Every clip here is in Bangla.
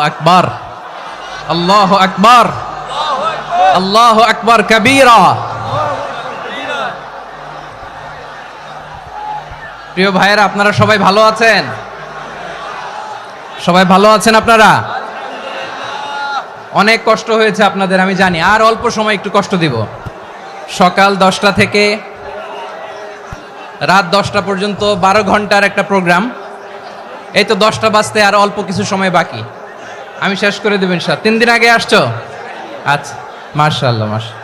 আকবার, আল্লাহু আকবার, আল্লাহু আকবার কাবীরা। প্রিয় ভাইয়েরা, আপনারা সবাই ভালো আছেন? সবাই ভালো আছেন আপনারা? অনেক কষ্ট হয়েছে আপনাদের আমি জানি, আর অল্প সময় একটু কষ্ট দিব। সকাল 10টা থেকে রাত 10টা পর্যন্ত 12 ঘন্টার একটা প্রোগ্রাম। এই তো 10টা বাজতে আর অল্প কিছু সময় বাকি, আমি শেষ করে দেব ইনশাআল্লাহ। 3 দিন আগে আসছো? আচ্ছা, মাশাআল্লাহ মাশাআল্লাহ।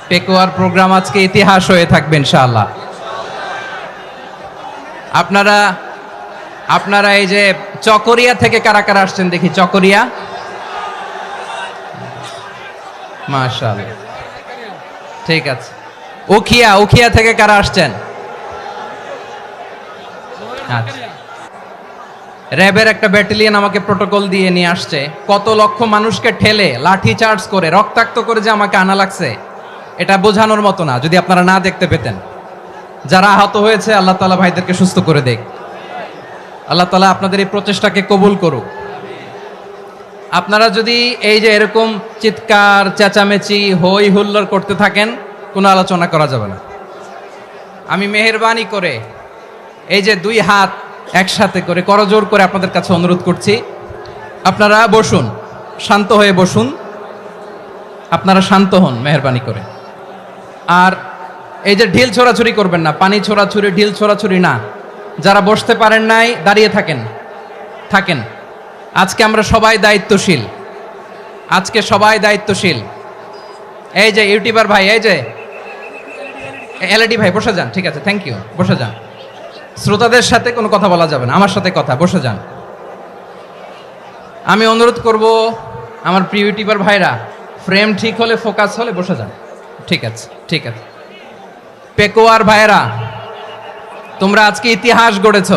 পেকুয়ার প্রোগ্রাম আজকে ইতিহাস হয়ে থাকবে ইনশাআল্লাহ। আপনারা এই যে চকরিয়া থেকে কারা কারা আসছেন দেখি? চকরিয়া, মাশাআল্লাহ, ঠিক আছে। উখিয়া থেকে কারা আসছেন? আচ্ছা। র্যাবের একটা ব্যাটালিয়ন আমাকে প্রোটোকল দিয়ে নিয়ে আসছে, কত লক্ষ মানুষকে ঠেলে লাঠি চার্জ করে রক্তাক্ত করে যে আমাকে আনা লাগছে, এটা বোঝানোর মতো না। যদি আপনারা না দেখতে পেতেন। যারা আহত হয়েছে, আল্লাহ তাআলা ভাইদেরকে সুস্থ করে দেখ। আল্লাহ তাআলা আপনাদের এই প্রচেষ্টাকে কবুল করুক। আপনারা যদি এই যে এরকম চিৎকার চেঁচামেচি হই হুল্লোড় করতে থাকেন, কোনো আলোচনা করা যাবে না। আমি মেহেরবানি করে এই যে 2 হাত একসাথে করে করজোর করে আপনাদের কাছে অনুরোধ করছি, আপনারা বসুন, শান্ত হয়ে বসুন। আপনারা শান্ত হন মেহেরবানি করে। আর এই যে ঢিল ছোড়াছুরি করবেন না, পানি ছোড়াছুরি, ঢিল ছোড়াছুরি না। যারা বসতে পারেন নাই দাঁড়িয়ে থাকেন। আজকে আমরা সবাই দায়িত্বশীল, আজকে সবাই দায়িত্বশীল। এই যে ইউটিউবার ভাই, এই যে এলইডি ভাই, বসে যান। ঠিক আছে, থ্যাংক ইউ, বসে যান। শ্রোতাদের সাথে কোনো কথা বলা যাবে না, আমার সাথে কথা, বসে যান। আমি অনুরোধ করব আমার প্রিয় ইউটিউবার ভাইরা, ফ্রেম ঠিক হলে, ফোকাস হলে বসে যান। ঠিক আছে, ঠিক আছে। পেকুয়ার ভাইরা, তোমরা আজকে ইতিহাস গড়েছ।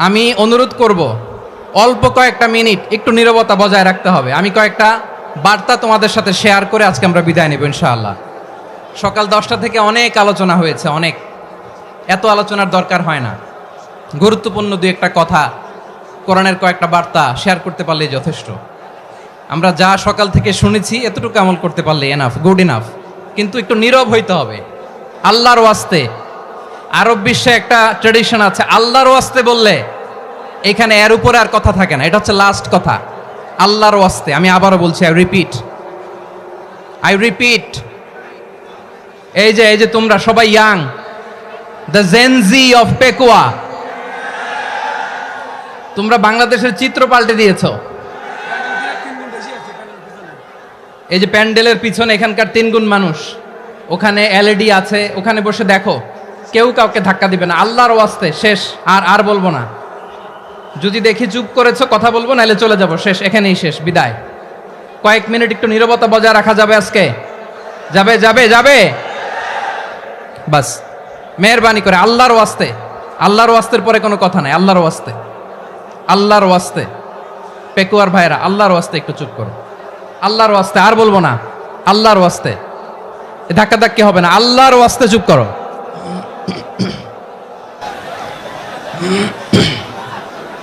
আমি অনুরোধ করব অল্প কয়েকটা মিনিট একটু নীরবতা বজায় রাখতে হবে। আমি কয়েকটা বার্তা তোমাদের সাথে শেয়ার করে আজকে আমরা বিদায় নেব ইনশাআল্লাহ। সকাল 10টা থেকে অনেক আলোচনা হয়েছে, অনেক, এত আলোচনার দরকার হয় না। গুরুত্বপূর্ণ 2-1টা কথা, কোরআনের কয়েকটা বার্তা শেয়ার করতে পারলেই যথেষ্ট। আমরা যা সকাল থেকে শুনেছি এতটুকু আমল করতে পারলে এনাফ, গুড ইনাফ। কিন্তু একটু নীরব হইতে হবে আল্লাহর ওয়াস্তে। আরব বিশ্বে একটা ট্রেডিশন আছে, আল্লাহর ওয়াস্তে বললে এখানে এর উপরে আর কথা থাকে না, এটা হচ্ছে লাস্ট কথা। আল্লাহর ওয়াস্তে, আমি আবারও বলছি, আই রিপিট। এই যে তোমরা সবাই young, the Gen Z of Pekua, তোমরা বাংলাদেশের চিত্র পাল্টে দিয়েছো। এই যে প্যান্ডেলের পিছনে এখানকার 3 গুণ মানুষ, ওখানে এলইডি আছে, ওখানে বসে দেখো, কেউ কাউকে ধাক্কা দিবে না। আল্লাহর ওয়াস্তে, শেষ। আর বলবো না। যদি দেখি চুপ করেছো, কথা বলবো, নাহলে চলে যাবো, শেষ, এখানেই শেষ, বিদায়। কয়েক মিনিট একটু নীরবতা বজায় রাখা যাবে আজকে? যাবে বাস, মেহেরবানি করে, আল্লাহর ওয়াস্তে। আল্লাহর ওয়াস্তের পরে কোনো কথা নাই, আল্লাহর ওয়াস্তে। পেকুয়ার ভাইরা, আল্লাহর ওয়াস্তে একটু চুপ করো, আল্লাহর ওয়াস্তে। আর বলবো না, আল্লাহর ওয়াস্তে। ধাক্কাধাক্কি হবে না, আল্লাহর ওয়াস্তে চুপ করো।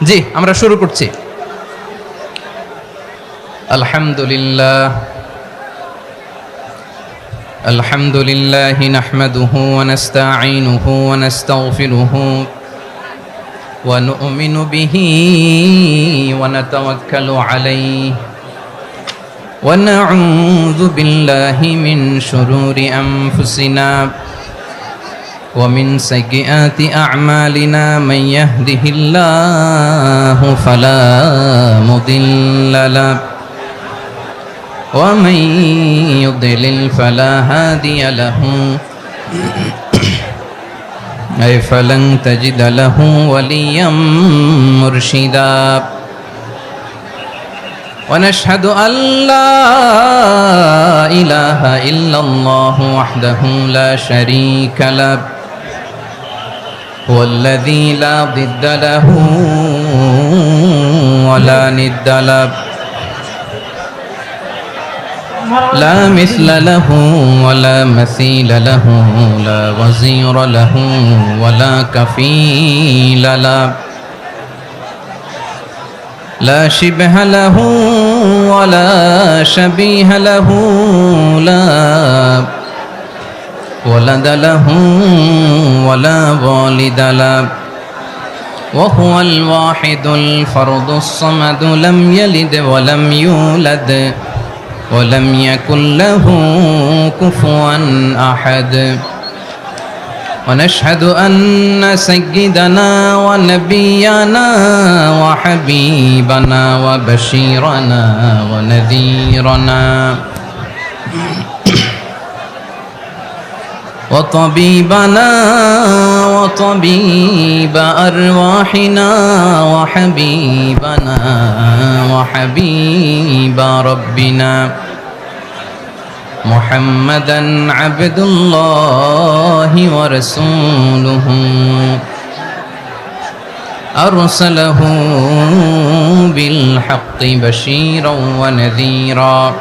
জি, আমরা শুরু করছি। আলহামদুলিল্লাহ নাহমাদুহু ওয়া নাস্তাঈনুহু ওয়া নাস্তাগফিরুহু ওয়া নু'মিনু বিহি ওয়া নাতাওয়াক্কালু আলাইহি ওয়া নাউযু বিল্লাহি মিন শুরুরি আনফুসিনা ومن سيئات أعمالنا من يهده الله فلا مضل له ومن يضلل فلا هادي له أي فلن تجد له وليا مرشدا ونشهد أن لا إله إلا الله وحده لا شريك له هو الذي لا ضد له ولا ند له لا مثل له ولا مثيل له لا وزير له ولا كفيل له لا شبه له ولا شبيه له لا ولد له ولا والد له وهو الواحد الفرد الصمد لم يلد ولم يولد ولم يكن له كفوا أحد ونشهد أن سيدنا ونبينا وحبيبنا وبشيرنا ونذيرنا وطبيبنا وطبيب أرواحنا وحبيبنا وحبيب ربنا محمدا عبد الله ورسوله أرسله بالحق بشيرا ونذيرا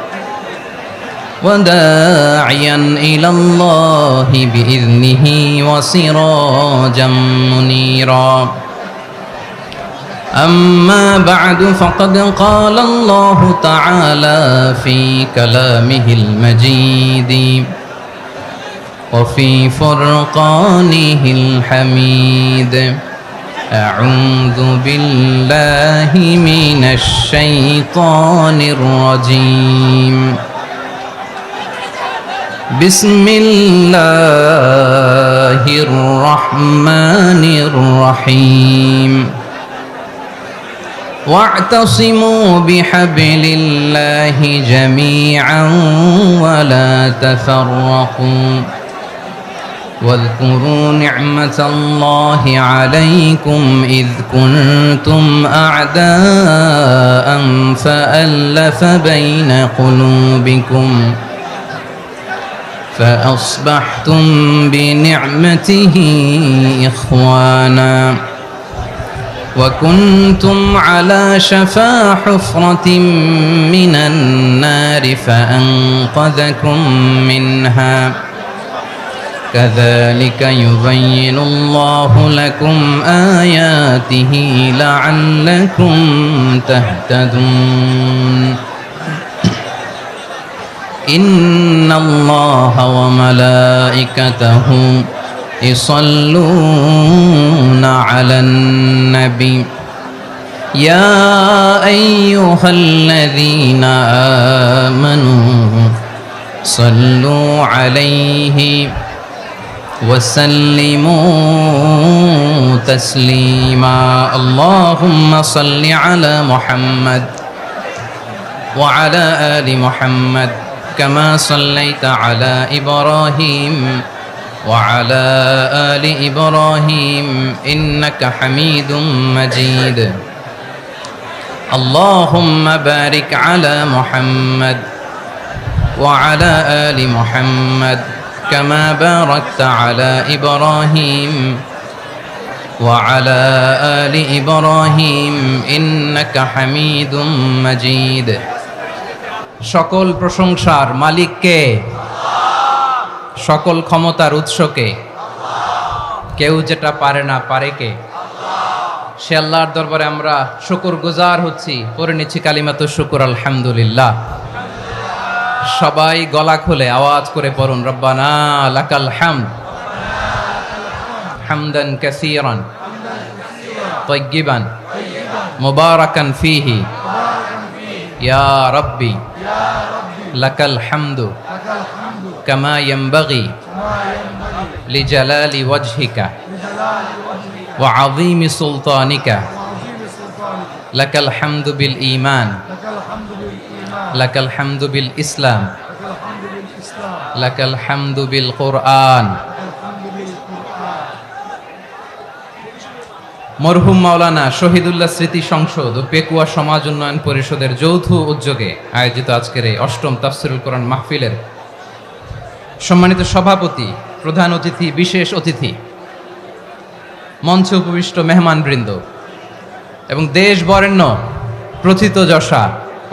وداعيا إلى الله بإذنه وسراجا منيرا أما بعد فقد قال الله تعالى في كلامه المجيد وفي فرقانه الحميد أعوذ بالله من الشيطان الرجيم بسم الله الرحمن الرحيم واعتصموا بحبل الله جميعا ولا تفرقوا واذكروا نعمة الله عليكم إذ كنتم أعداء فألف بين قلوبكم فأصبحتم بنعمته إخوانا وكنتم على شفا حفرة من النار فأنقذكم منها كذلك يبين الله لكم آياته لعلكم تهتدون إن الله وملائكته يصلون على النبي يا أيها الذين آمنوا صلوا عليه وسلموا تسليما اللهم صل على محمد وعلى آل محمد كما صليت على إبراهيم وعلى آل إبراهيم إنك حميد مجيد اللهم بارك على محمد وعلى آل محمد كما باركت على إبراهيم وعلى آل إبراهيم إنك حميد مجيد সকল প্রশংসার মালিক কে? সকল ক্ষমতার উৎস কে? কেউ যেটা পারে না পারে কে? সে আল্লাহর দরবারে আমরা শুকরগুজার হচ্ছি, পড়ে নিচ্ছি কালিমাতুশ শুকর আলহামদুলিল্লাহ। সবাই গলা খুলে আওয়াজ করে পড়ুন রব্বানা লাকাল হামদ হামদান কাসীরান তাইয়্যিবান মুবারাকান ফীহি ইয়া রাব্বি লাকাল হামদু কামা ইয়ানবাগি লিজালালি ওয়াজহিকা ওয়া আযীমি সুলতানিকা লাকাল হামদু বিল ঈমান লাকাল হামদু বিল ইসলাম লাকাল হামদু বিল কুরআন। মরহুম মাওলানা শহীদুল্লাহ স্মৃতি সংসদ ও পেকুয়া সমাজ উন্নয়ন পরিষদের যৌথ উদ্যোগে আয়োজিত আজকের এই অষ্টম তাফসিরুল কোরআন মাহফিলের সম্মানিত সভাপতি, প্রধান অতিথি, বিশেষ অতিথি, মঞ্চে উপবিষ্ট মেহমানবৃন্দ এবং দেশ বরেণ্য প্রথিতযশা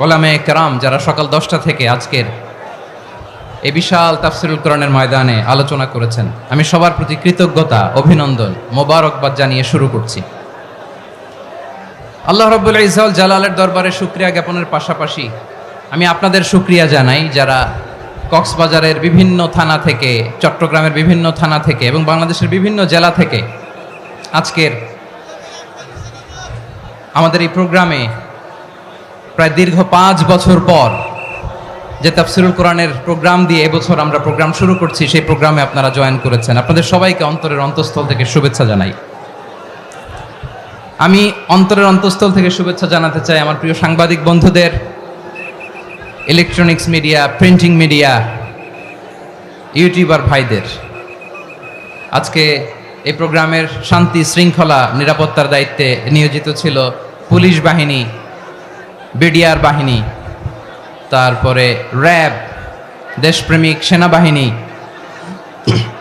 ওলামায়ে কেরাম যারা সকাল 10টা থেকে আজকের এই বিশাল তাফসিরুল কোরআনের ময়দানে আলোচনা করেছেন, আমি সবার প্রতি কৃতজ্ঞতা, অভিনন্দন, মোবারকবাদ জানিয়ে শুরু করছি। আল্লাহ রাব্বুল ইজ্জত ওয়াল জালালের দরবারে শুকরিয়া জ্ঞাপনের পাশাপাশি আমি আপনাদের শুকরিয়া জানাই যারা কক্সবাজারের বিভিন্ন থানা থেকে, চট্টগ্রামের বিভিন্ন থানা থেকে এবং বাংলাদেশের বিভিন্ন জেলা থেকে আজকের আমাদের এই প্রোগ্রামে প্রায় দীর্ঘ 5 বছর পর যে তাফসিরুল কোরআনের প্রোগ্রাম দিয়ে এবছর আমরা প্রোগ্রাম শুরু করছি, সেই প্রোগ্রামে আপনারা জয়েন করেছেন। আপনাদের সবাইকে অন্তরের অন্তঃস্থল থেকে শুভেচ্ছা জানাই। আমি অন্তরের অন্তঃস্থল থেকে শুভেচ্ছা জানাতে চাই আমার প্রিয় সাংবাদিক বন্ধুদের, electronics media, printing media, YouTuber ভাইদের। আজকে এই প্রোগ্রামের শান্তি শৃঙ্খলা নিরাপত্তার দায়িত্বে নিয়োজিত ছিল পুলিশ বাহিনী, বিডিআর বাহিনী, তারপরে র্যাব, দেশপ্রেমিক সেনাবাহিনী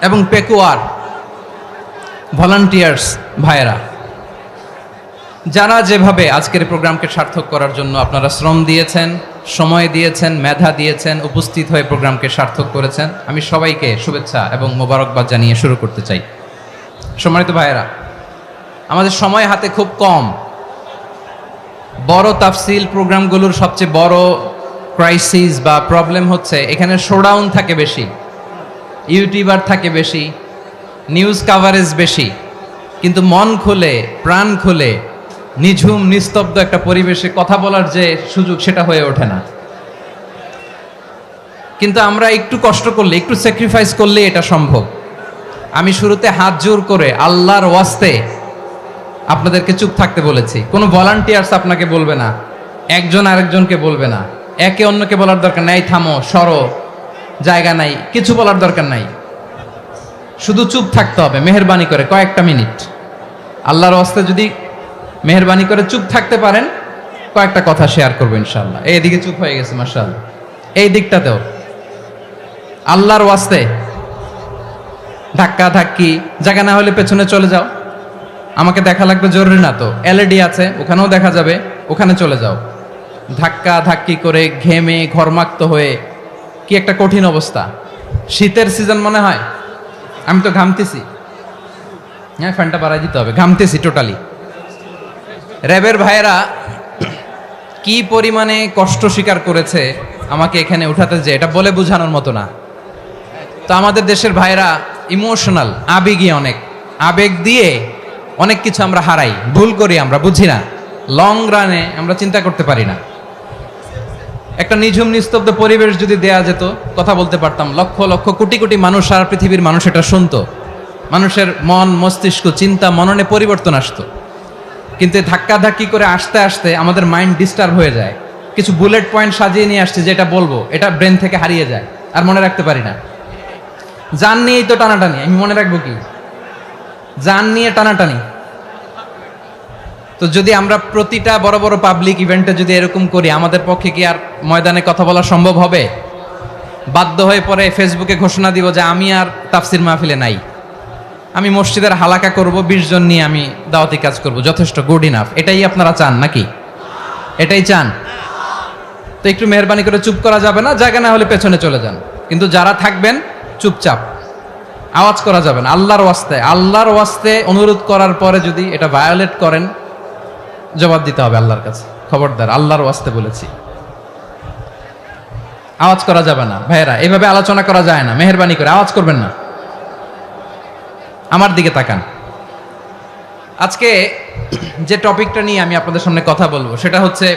এবং পেকুয়ার ভলান্টিয়ার্স ভাইয়েরা, যারা যেভাবে আজকের প্রোগ্রামকে সার্থক করার জন্য আপনারা শ্রম দিয়েছেন, সময় দিয়েছেন, মেধা দিয়েছেন, উপস্থিত হয়ে প্রোগ্রামকে সার্থক করেছেন, আমি সবাইকে শুভেচ্ছা এবং মোবারকবাদ জানিয়ে শুরু করতে চাই। সম্মানিত ভাইয়েরা, আমাদের সময় হাতে খুব কম। বড় তাফসিল প্রোগ্রামগুলোর সবচেয়ে বড় ক্রাইসিস বা প্রবলেম হচ্ছে এখানে শোডাউন থাকে বেশি, ইউটিউবার থাকে বেশি, নিউজ কাভারেজ বেশি, কিন্তু মন খুলে, প্রাণ খুলে, নিঝুম নিস্তব্ধ একটা পরিবেশে কথা বলার যে সুযোগ, সেটা হয়ে ওঠে না। কিন্তু আমরা একটু কষ্ট করলে, একটু স্যাক্রিফাইস করলে এটা সম্ভব। আমি শুরুতে হাত জোর করে আল্লাহর ওয়াস্তে আপনাদেরকে চুপ থাকতে বলেছি। কোনো ভলান্টিয়ার্স আপনাকে বলবে না, একজন আরেকজনকে বলবে না, একে অন্যকে বলার দরকার নাই, থামো, সরো, জায়গা নাই, কিছু বলার দরকার নাই। শুধু চুপ থাকতে হবে মেহেরবানি করে কয়েকটা মিনিট। আল্লাহর ওয়াস্তে যদি মেহেরবানি করে চুপ থাকতে পারেন, কয়েকটা কথা শেয়ার করবো ইনশাআল্লাহ। এইদিকে চুপ হয়ে গেছে মাশাআল্লাহ, এই দিকটাতেও আল্লাহর ওয়াস্তে ধাক্কা ধাক্কি, জায়গা না হলে পেছনে চলে যাও। আমাকে দেখা লাগবে জরুরি না তো, এলইডি আছে, ওখানেও দেখা যাবে, ওখানে চলে যাও। ধাক্কা ধাক্কি করে ঘেমে ঘরমাক্ত হয়ে কি একটা কঠিন অবস্থা। শীতের সিজন মনে হয়, আমি তো ঘামতেছি। হ্যাঁ, ফ্যানটা বাড়াই দিতে হবে, ঘামতেছি টোটালি। র্যাবের ভাইয়েরা কি পরিমাণে কষ্ট স্বীকার করেছে আমাকে এখানে উঠাতে, যে এটা বলে বোঝানোর মতো না। তো আমাদের দেশের ভাইয়েরা ইমোশনাল, আবেগী, অনেক আবেগ দিয়ে অনেক কিছু আমরা হারাই, ভুল করি, আমরা বুঝি না, লং রানে আমরা চিন্তা করতে পারি না। একটা নিঝুম নিস্তব্ধ পরিবেশ যদি দেয়া যেত, কথা বলতে পারতাম, লক্ষ লক্ষ কোটি কোটি মানুষ, সারা পৃথিবীর মানুষ এটা শুনতো, মানুষের মন, মস্তিষ্ক, চিন্তা, মননে পরিবর্তন আসতো। কিন্তু ধাক্কা ধাক্কি করে আসতে আসতে আমাদের মাইন্ড ডিস্টার্ব হয়ে যায়। কিছু বুলেট পয়েন্ট সাজিয়ে নিয়ে আসছে, যেটা বলবো এটা ব্রেন থেকে হারিয়ে যায়, আর মনে রাখতে পারি না। জান নিয়েই তো টানাটানি, আমি মনে রাখবো কি? জান নিয়ে টানাটানি। তো যদি আমরা প্রতিটা বড় বড় পাবলিক ইভেন্টে যদি এরকম করি, আমাদের পক্ষে কি আর ময়দানে কথা বলা সম্ভব হবে? বাধ্য হয়ে পরে ফেসবুকে ঘোষণা দিব যে আমি আর তাফসির মাহফিলে নাই, আমি মসজিদের হালাকা করব, 20 জন নিয়ে আমি দাওয়াতি কাজ করব, যথেষ্ট, গুড ইনাফ। এটাই আপনারা চান নাকি? এটাই চান? তো একটু মেহরবানি করে চুপ করা যাবে না? জায়গা না হলে পেছনে চলে যান, কিন্তু যারা থাকবেন চুপচাপ, আওয়াজ করা যাবে না। আল্লাহর ওয়াস্তে, আল্লাহর ওয়াস্তে অনুরোধ করার পরে যদি এটা ভায়োলেট করেন, জবাব দিতে হবে আল্লাহর কাছে। খবরদার, আল্লাহর ওয়াস্তে বলেছি, আওয়াজ করা যাবে না। ভাইয়েরা, এভাবে আলোচনা করা যায় না, মেহরবানি করে আওয়াজ করবেন না। আমার দিকে তাকান। আজকে যে টপিকটা নিয়ে আমি আপনাদের সামনে কথা বলবো, সেটা হচ্ছে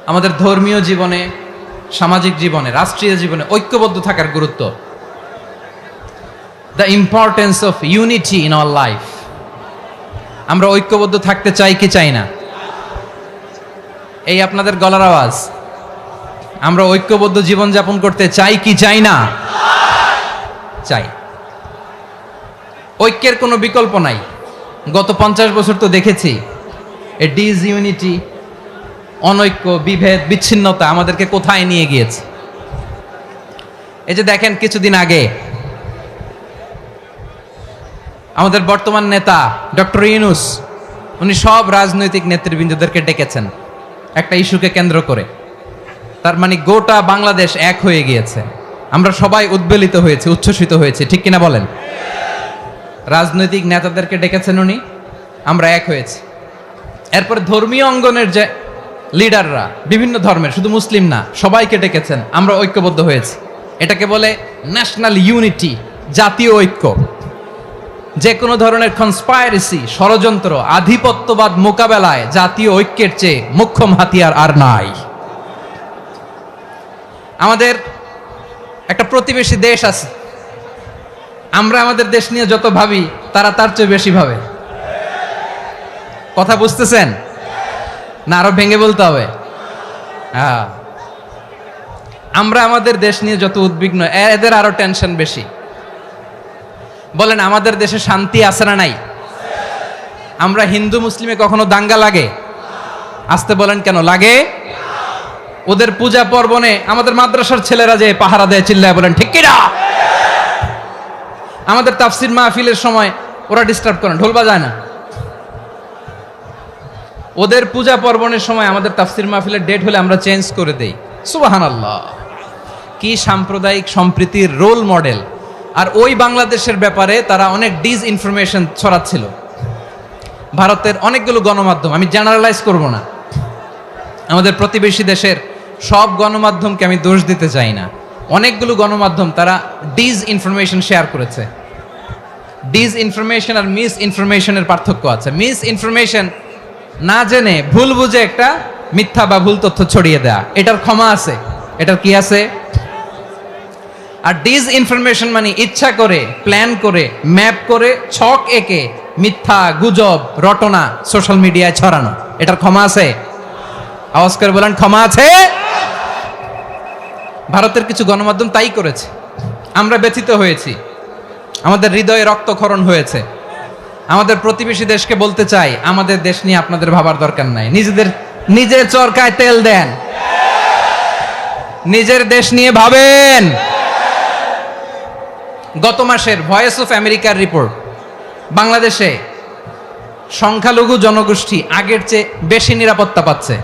আমাদের ধর্মীয় জীবনে, সামাজিক জীবনে, রাষ্ট্রীয় জীবনে ঐক্যবদ্ধ থাকার গুরুত্ব। The importance of unity in our life. আমরা ঐক্যবদ্ধ থাকতে চাই কি চাই না? এই আপনাদের গলার আওয়াজ। আমরা ঐক্যবদ্ধ জীবনযাপন করতে চাই কি চাই না? চাই। ঐক্যের কোনো বিকল্প নাই। গত 50 বছর তো দেখেছি এ ডিসইউনিটি, অনৈক্য, বিভেদ, বিচ্ছিন্নতা আমাদেরকে কোথায় নিয়ে গিয়েছে। এই যে দেখেন, কিছুদিন আগে আমাদের বর্তমান নেতা ডক্টর ইউনূস, উনি সব রাজনৈতিক নেতৃবৃন্দদেরকে ডেকেছেন একটা ইস্যুকে কেন্দ্র করে। তার মানে গোটা বাংলাদেশ এক হয়ে গিয়েছে। আমরা সবাই উদ্বেলিত হয়েছি, উচ্ছ্বসিত হয়েছি, ঠিক কিনা বলেন? রাজনৈতিক নেতাদেরকে ডেকেছেন উনি, আমরা এক হয়েছি। এরপর ধর্মীয় অঙ্গনের যে লিডাররা বিভিন্ন ধর্মের, শুধু মুসলিম না, সবাইকে ডেকেছেন, আমরা ঐক্যবদ্ধ হয়েছি। এটাকে বলে ন্যাশনাল ইউনিটি, জাতীয় ঐক্য। যে কোনো ধরনের কনস্পাইরেসি, ষড়যন্ত্র, আধিপত্যবাদ মোকাবেলায় জাতীয় ঐক্যের চেয়ে মোক্ষম হাতিয়ার আর নাই। আমাদের একটা প্রতিবেশী দেশ আছে, আমরা আমাদের দেশ নিয়ে যত ভাবি তারা তার চেয়ে বেশি ভাবে। কথা বুঝতেছেন না? আরো ভেঙে বলতে হবে। হ্যাঁ, আমরা আমাদের দেশ নিয়ে যত উদ্বিগ্ন, এদের আরো টেনশন বেশি। বলেন, আমাদের দেশে শান্তি আছে না নাই? আমরা হিন্দু মুসলিমে কখনো দাঙ্গা লাগে? আসতে বলেন, কেন লাগে? ওদের পূজা পার্বণে আমাদের মাদ্রাসার ছেলেরা যে পাহারা দেয়, চিল্লায় বলেন ঠিক কিনা? আমাদের তাফসির মাহফিলের সময় ওরা ডিস্টার্ব করেন, ঢোল বাজায় না। ওদের পূজা পার্বণের সময় আমাদের তাফসির মাহফিলের ডেট হলে আমরা চেঞ্জ করে দেই। সুবহানাল্লাহ! কি সাম্প্রদায়িক সম্প্রীতির রোল মডেল। আর ওই বাংলাদেশের ব্যাপারে তারা অনেক ডিসইনফরমেশন ছড়াচ্ছিল। ভারতের অনেকগুলো গণমাধ্যম, আমি জেনারেলাইজ করব না, আমাদের প্রতিবেশী দেশের সব গণমাধ্যমকে আমি দোষ দিতে চাই না, অনেকগুলো গণমাধ্যম তারা ডিসইনফরমেশন শেয়ার করেছে। ডিসইনফরমেশন আর মিস ইনফরমেশনের পার্থক্য আছে। মিস ইনফরমেশন না জেনে ভুল বুঝে একটা মিথ্যা বা ভুল তথ্য ছড়িয়ে দেয়া, এটার ক্ষমা আছে, এটার কি আছে? আর ডিসইনফরমেশন মানে ইচ্ছা করে, প্ল্যান করে, ম্যাপ করে, ছক এঁকে মিথ্যা, গুজব, রটনা সোশ্যাল মিডিয়ায় ছড়ানো, এটার ক্ষমা আছে? আওয়াজ করে বলেন, ক্ষমা আছে? ভারতের কিছু গণমাধ্যম তাই করেছে। আমরা ব্যথিত হয়েছি, আমাদের হৃদয়ে রক্তক্ষরণ হয়েছে। আমাদের প্রতিবেশী দেশকে বলতে চাই, আমাদের দেশ নিয়ে আপনাদের ভাবার দরকার নাই, নিজের চরকায় তেল দেন, নিজের দেশ নিয়ে ভাবেন। গত মাসের ভয়েস অফ আমেরিকার রিপোর্ট, বাংলাদেশে সংখ্যালঘু জনগোষ্ঠী আগের চেয়ে বেশি নিরাপত্তা পাচ্ছে।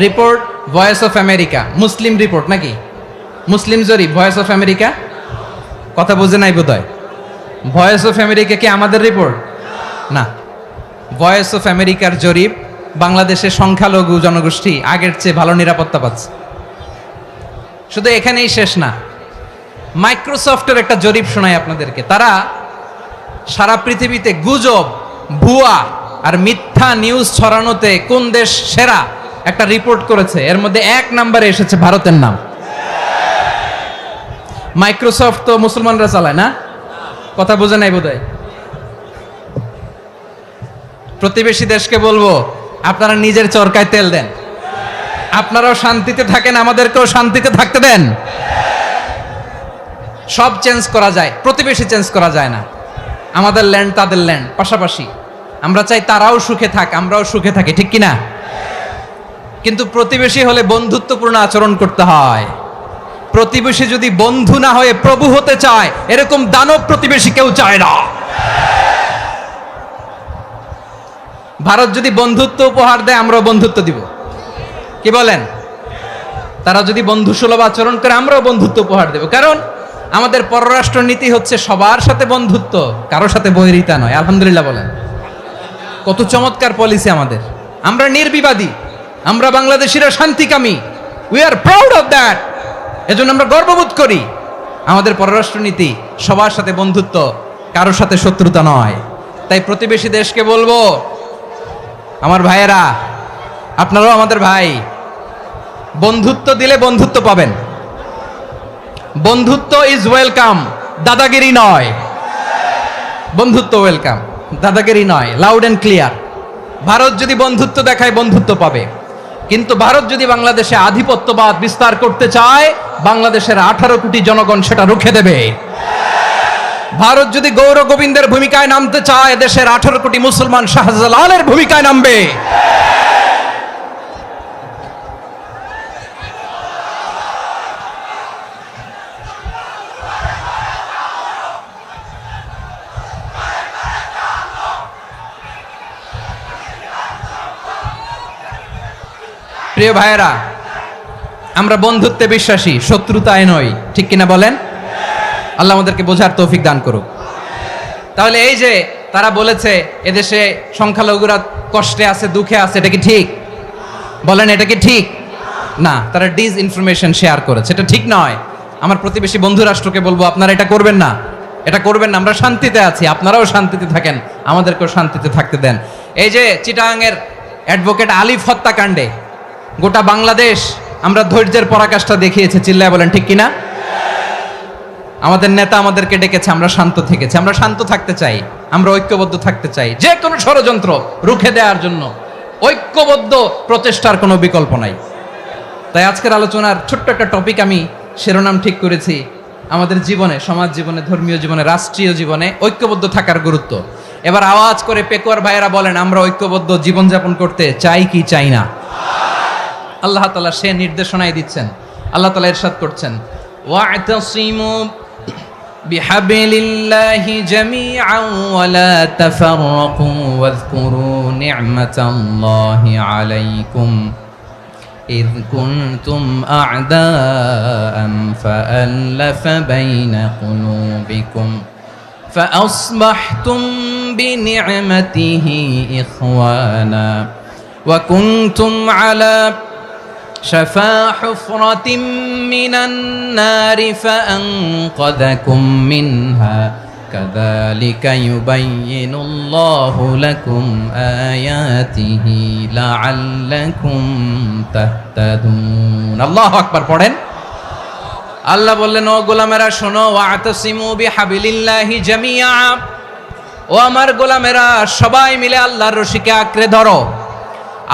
Report voice of America, Muslim report নাকি? মুসলিম জরিপ, ভয়েস অফ আমেরিকা। কথা বুঝে নাই বোধহয়। ভয়েস অফ আমেরিকা কি আমাদের রিপোর্ট? না, ভয়েস অফ আমেরিকার জরিপ, বাংলাদেশের সংখ্যালঘু জনগোষ্ঠী আগের চেয়ে ভালো নিরাপত্তা পাচ্ছে। শুধু এখানেই শেষ না, মাইক্রোসফটের একটা জরিপ শোনাই আপনাদেরকে। তারা সারা পৃথিবীতে গুজব, ভুয়া আর মিথ্যা নিউজ ছড়ানোতে কোন দেশ সেরা একটা রিপোর্ট করেছে। এর মধ্যে 1 নম্বরে এসেছে ভারতের নাম। মাইক্রোসফট তো মুসলমানরা চালায় না? কথা বোঝে নাই বোধহয়। প্রতিবেশী দেশকে বলবো, আপনারা নিজের চরকায় তেল দেন, আপনারাও শান্তিতে থাকেন, আমাদেরকেও শান্তিতে থাকতে দেন। সব চেঞ্জ করা যায়, প্রতিবেশী চেঞ্জ করা যায় না। আমাদের ল্যান্ড তাদের ল্যান্ড, পাশাপাশি। আমরা চাই তারাও সুখে থাক, আমরাও সুখে থাকি, ঠিক কিনা? কিন্তু প্রতিবেশী হলে বন্ধুত্বপূর্ণ আচরণ করতে হয়। প্রতিবেশী যদি বন্ধু না হয়ে প্রভু হতে চায়, এরকম দানব প্রতিবেশী কেউ চায় না। ভারত যদি বন্ধুত্ব উপহার দেয়, আমরাও বন্ধুত্ব দিব। কি বলেন? তারা যদি বন্ধুসুলভ আচরণ করে, আমরাও বন্ধুত্ব উপহার দেব। কারণ আমাদের পররাষ্ট্র নীতি হচ্ছে সবার সাথে বন্ধুত্ব, কারোর সাথে বৈরিতা নয়। আলহামদুলিল্লাহ বলেন, কত চমৎকার পলিসি আমাদের। আমরা নির্বিবাদী, আমরা বাংলাদেশিরা শান্তিকামী। We are proud of that. এজন্য আমরা গর্ববোধ করি। আমাদের পররাষ্ট্র নীতি সবার সাথে বন্ধুত্ব, কারোর সাথে শত্রুতা নয়। তাই প্রতিবেশী দেশকে বলবো, আমার ভাইয়েরা, আপনারাও আমাদের ভাই, বন্ধুত্ব দিলে বন্ধুত্ব পাবেন। বন্ধুত্ব ইজ ওয়েলকাম, দাদাগিরি নয়। বন্ধুত্ব ওয়েলকাম, দাদাগিরি নয়। Loud and clear. ভারত যদি বন্ধুত্ব দেখায়, বন্ধুত্ব পাবে। কিন্তু ভারত যদি বাংলাদেশে আধিপত্যবাদ বিস্তার করতে চায়, বাংলাদেশের 18 কোটি জনগণ সেটা রুখে দেবে। ভারত যদি গৌর গোবিন্দের ভূমিকায় নামতে চায়, দেশের 18 কোটি মুসলমান শাহজালালের ভূমিকায় নামবে। প্রিয় ভাইয়েরা, আমরা বন্ধুত্বে বিশ্বাসী, শত্রুতায় নই, ঠিক কিনা বলেন? আল্লাহ আমাদেরকে বোঝার তৌফিক দান করুক। তাহলে এই যে তারা বলেছে এদেশে সংখ্যালঘুরা কষ্টে আছে, দুঃখে আছে। এটা কি ঠিক? বলেন, এটা কি ঠিক? না, তারা ডিস ইনফরমেশন শেয়ার করেছে, এটা ঠিক নয়। আমার প্রতিবেশী বন্ধু রাষ্ট্রকে বলবো, আপনারা এটা করবেন না, এটা করবেন না। আমরা শান্তিতে আছি, আপনারাও শান্তিতে থাকেন, আমাদেরকেও শান্তিতে থাকতে দেন। এই যে চিটাগাংয়ের অ্যাডভোকেট আলিফ হত্যাকাণ্ডে গোটা বাংলাদেশ আমরা ধৈর্যের পরাকাষ্ঠা দেখিয়েছে, চিল্লায় বলেন ঠিক কিনা? আমাদের নেতা আমাদেরকে ডেকেছে, আমরা শান্ত থেকেছি। আমরা শান্ত থাকতে চাই, আমরা ঐক্যবদ্ধ থাকতে চাই। যে কোনো ষড়যন্ত্র রুখে দেওয়ার জন্য ঐক্যবদ্ধ প্রচেষ্টার কোনো বিকল্প নাই। তাই আজকের আলোচনার ছোট্ট একটা টপিক আমি শিরোনাম ঠিক করেছি, আমাদের জীবনে, সমাজ জীবনে, ধর্মীয় জীবনে, রাষ্ট্রীয় জীবনে ঐক্যবদ্ধ থাকার গুরুত্ব। এবার আওয়াজ করে পেকুয়ার ভাইয়েরা বলেন, আমরা ঐক্যবদ্ধ জীবনযাপন করতে চাই কি চাই না? আল্লাহ তাআলা সে নির্দেশনাই দিচ্ছেন। আল্লাহ তাআলা ইরশাদ করছেন, ওয়া'তাসিমু বিহাবলিল্লাহি জামিআন ওয়া লা তাফাররাকু ওয়াযকুরু নি'মাতাল্লাহি আলাইকুম إذ كنتم أعداء فألف بين قلوبكم فأصبحتم بنعمته إخوانا وكنتم على شفا حفرة من النار فأنقذكم منها كذلك يبين الله لكم آياته لعلكم تهتدون الله أكبر পড়েন। আল্লাহ বললেন, ও গোলামেরা শোনো, ওয়া'তাসিমু বিহাবলিল্লাহি জামিআ, ও আমার গোলামেরা সবাই মিলে আল্লাহর রশিকে আঁকড়ে ধরো।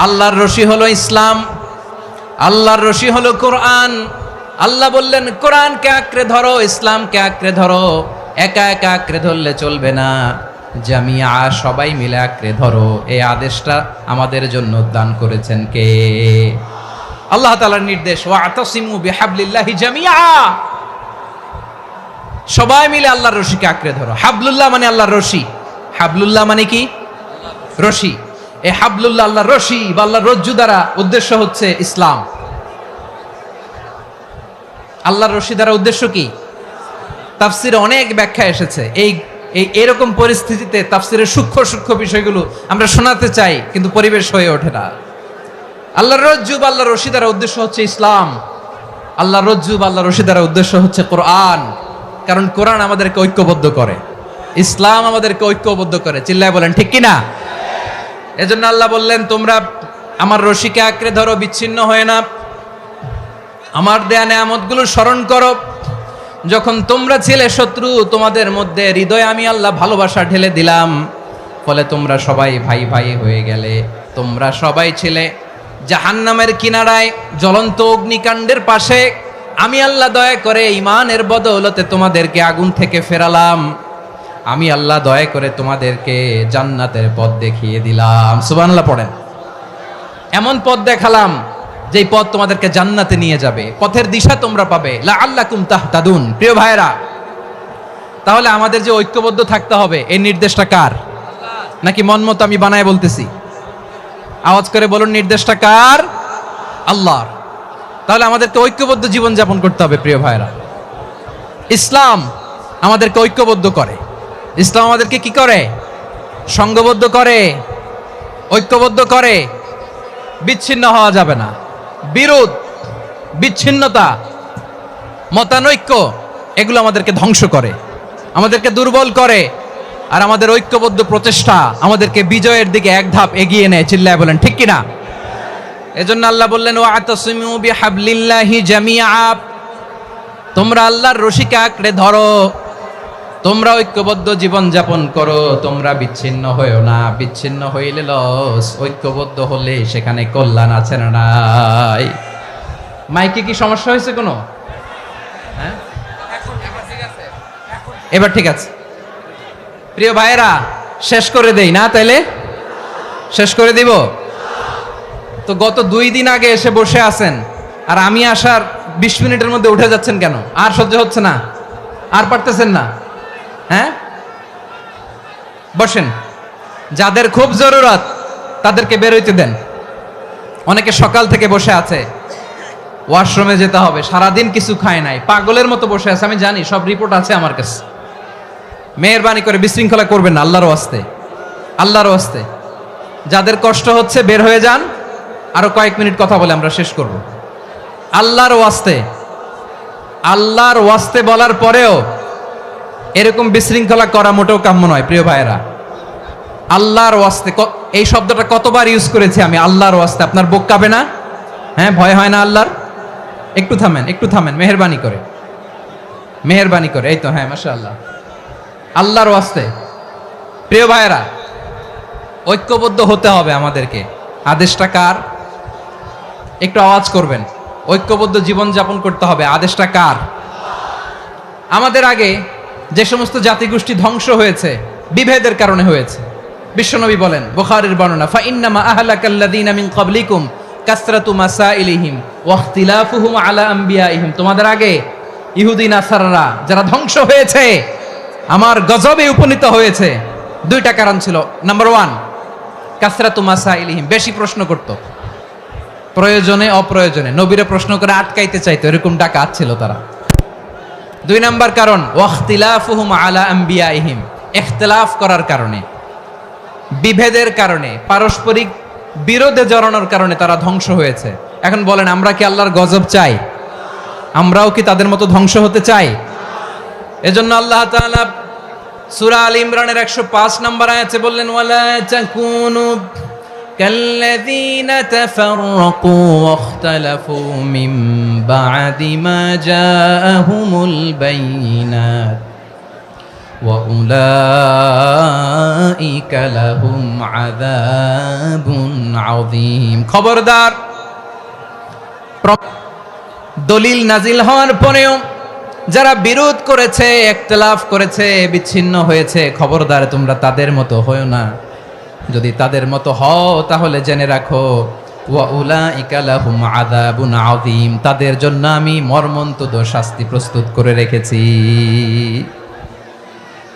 আল্লাহর রশি হলো ইসলাম, আল্লাহর রশি হলো কোরআন। আল্লাহ বললেন, কোরআনকে আঁকড়ে ধরো, ইসলামকে আঁকড়ে ধরো। একা একা আঁকড়ে ধরলে চলবে না, জামিয়া, সবাই মিলে আঁকড়ে ধরো। এই আদেশটা আমাদের জন্য দান করেছেন কে? আল্লাহ তাআলার নির্দেশ, ওয়া'তাসিমু বিহাবলিল্লাহি জামিআ, সবাই মিলে আল্লাহর রশিকে আঁকড়ে ধরো। হাবলুল্লাহ মানে আল্লাহর রশি। হাবলুল্লাহ মানে কি? রশি। এই হাবলুল্লাহ, আল্লাহর রশি বা আল্লাহর রজ্জু দ্বারা উদ্দেশ্য হচ্ছে ইসলাম। আল্লাহর রশি দ্বারা উদ্দেশ্য কি? তাফসিরে অনেক ব্যাখ্যা এসেছে। এরকম পরিস্থিতিতে তাফসিরের সূক্ষ্ম সূক্ষ্ম বিষয়গুলো আমরা শোনাতে চাই, কিন্তু পরিবেশ হয়ে ওঠে না। আল্লাহর রজ্জু বা আল্লাহর রশি দ্বারা উদ্দেশ্য হচ্ছে ইসলাম। আল্লাহর রজ্জু বা আল্লাহর রশি দ্বারা উদ্দেশ্য হচ্ছে কোরআন। কারণ কোরআন আমাদেরকে ঐক্যবদ্ধ করে, ইসলাম আমাদেরকে ঐক্যবদ্ধ করে। চিল্লায় বলেন ঠিক কিনা? এজন্য আল্লাহ বললেন, তোমরা আমার রশিকে আঁকড়ে ধরো, বিচ্ছিন্ন হয়ে না। আমার দেয়া নেয়ামতগুলো স্মরণ করো। যখন তোমরা ছিলে শত্রু, তোমাদের মধ্যে হৃদয়ে আমি আল্লাহ ভালোবাসা ঢেলে দিলাম, ফলে তোমরা সবাই ভাই ভাই হয়ে গেলে। তোমরা সবাই ছিলে জাহান্নামের কিনারায়, জ্বলন্ত অগ্নিকাণ্ডের পাশে। আমি আল্লাহ দয়া করে ঈমানের বদৌলতে তোমাদেরকে আগুন থেকে ফেরালাম। আমি আল্লাহ দয়া করে তোমাদেরকে জান্নাতের পথ দেখিয়ে দিলাম। সুবহানাল্লাহ পড়েন। এমন পথ দেখালাম যেই পথ তোমাদেরকে জান্নাতে নিয়ে যাবে, পথের দিশা তোমরা পাবে। লাআল্লাকুম তাহতাদুন। প্রিয় ভাইরা, তাহলে আমাদের যে ঐক্যবদ্ধ থাকতে হবে, এই নির্দেশটা কার? নাকি মন মতো আমি বানায় বলতেছি? আওয়াজ করে বলুন, নির্দেশটা কার? আল্লাহর। তাহলে আমাদেরকে ঐক্যবদ্ধ জীবন যাপন করতে হবে। প্রিয় ভাইরা, ইসলাম আমাদেরকে ঐক্যবদ্ধ করে। ইসলাম আমাদেরকে কি করে? সংঘবদ্ধ করে, ঐক্যবদ্ধ করে। বিচ্ছিন্ন হওয়া যাবে না। বিরোধ, বিচ্ছিন্নতা, মতানৈক্য, এগুলো আমাদেরকে ধ্বংস করে, আমাদেরকে দুর্বল করে। আর আমাদের ঐক্যবদ্ধ প্রচেষ্টা আমাদেরকে বিজয়ের দিকে এক ধাপ এগিয়ে নেয়। চিল্লায় বলেন ঠিক কিনা? এজন্য আল্লাহ বললেন, ওয়া'তাসিমু বিহাবলিল্লাহি জামিআ, তোমরা আল্লাহর রশিকে আঁকড়ে ধরো, তোমরা ঐক্যবদ্ধ জীবন যাপন করো, তোমরা বিচ্ছিন্ন হয়েও না। বিচ্ছিন্ন হইলে লস, ঐক্যবদ্ধ হলে সেখানে কল্যাণ আছে না নাই? মাইকে কি সমস্যা হয়েছে কোনো? হ্যাঁ, এবার ঠিক আছে। প্রিয় ভাইয়েরা, শেষ করে দেই না? তাইলে শেষ করে দিব তো। গত 2 দিন আগে এসে বসে আছেন, আর আমি আসার 20 মিনিটের মধ্যে উঠে যাচ্ছেন কেন? আর সহ্য হচ্ছে না? আর পারতেছেন না? হ্যাঁ, বসেন। যাদের খুব জরুরত তাদেরকে বের হইতে দেন। অনেকে সকাল থেকে বসে আছে, ওয়াশরুমে যেতে হবে, সারাদিন কিছু খায় নাই, পাগলের মতো বসে আছে। আমি জানি, সব রিপোর্ট আছে আমার কাছে। মেহেরবানি করে বিশৃঙ্খলা করবেন না, আল্লাহর ওয়াস্তে, আল্লাহর ওয়াস্তে। যাদের কষ্ট হচ্ছে বের হয়ে যান, আরো কয়েক মিনিট কথা বলে আমরা শেষ করব। আল্লাহর ওয়াস্তে, আল্লাহর ওয়াস্তে বলার পরেও এরকম বিশৃঙ্খলা করা মোটেও কাম্য নয় প্রিয় ভাইয়েরা। আল্লাহর ওয়াস্তে, এই শব্দটা কতবার ইউজ করেছি আমি, আল্লাহর ওয়াস্তে। আপনার বুক কাঁপে না? হ্যাঁ, ভয় হয় না আল্লাহর? একটু থামেন, একটু থামেন, মেহেরবানি করে, মেহেরবানি করে। এই তো, হ্যাঁ, মাশাআল্লাহ। আল্লাহর ওয়াস্তে প্রিয় ভাইয়েরা, ঐক্যবদ্ধ হতে হবে আমাদেরকে। আদেশটা কার? একটু আওয়াজ করবেন। ঐক্যবদ্ধ জীবন যাপন করতে হবে। আদেশটা কার? আমাদের আগে যে সমস্ত জাতিগোষ্ঠী ধ্বংস হয়েছে বিভেদের কারণে হয়েছে। বিশ্বনবী বলেন, বুখারীর বর্ণনা, ফা ইন্নামা আহলাকাল্লাযীনা মিন ক্বাবলিকুম কাসরাতু মাসাইলিহিম ওয়া ইখতিলাফুহুম আলা আমবিয়াইহিম। তোমাদের আগে ইহুদি নাসারারা যারা ধ্বংস হয়েছে, আমার গজবে উপনীত হয়েছে, দুইটা কারণ ছিল। নাম্বার 1, কাসরাতু মাসাইলিহিম, বেশি প্রশ্ন করত, প্রয়োজনে অপ্রয়োজনে নবীরে প্রশ্ন করে আটকাইতে চাইতো, এরকম ডাকাত ছিল তারা। 2 নাম্বার কারণ, ওয়াখতিলাফুহুম আলা আমবিয়াইহিম, ইখতিলাফ করার কারণে, বিভেদের কারণে, পারস্পরিক বিরোধে জড়ানোর কারণে তারা ধ্বংস হয়েছে। এখন বলেন, আমরা কি আল্লাহর গজব চাই? আমরাও কি তাদের মতো ধ্বংস হতে চাই? এজন্য আল্লাহ তাআলা সূরা আল ইমরানের 105 নম্বর আয়াতে বললেন, ওয়ালা তাকুনু কাল্লাযীনা তাফাররাকু ওয়াখতালাফু মিন বা'দি মা জাআহুমুল বাইয়িনাত ওয়া উলাইকা লাহুম আযাবুন আযীম। খবরদার, দলিল নাজিল হওয়ার পরেও যারা বিরোধ করেছে, ইখতিলাফ করেছে, বিচ্ছিন্ন হয়েছে, খবরদার তোমরা তাদের মতো হয়ো না। যদি তাদের মতো হও তাহলে জেনে রাখো, ওয়া উলাইকা লাহুম আযাবুন আযীম, তাদের জন্য আমি মর্মন্তুদ শাস্তি প্রস্তুত করে রেখেছি।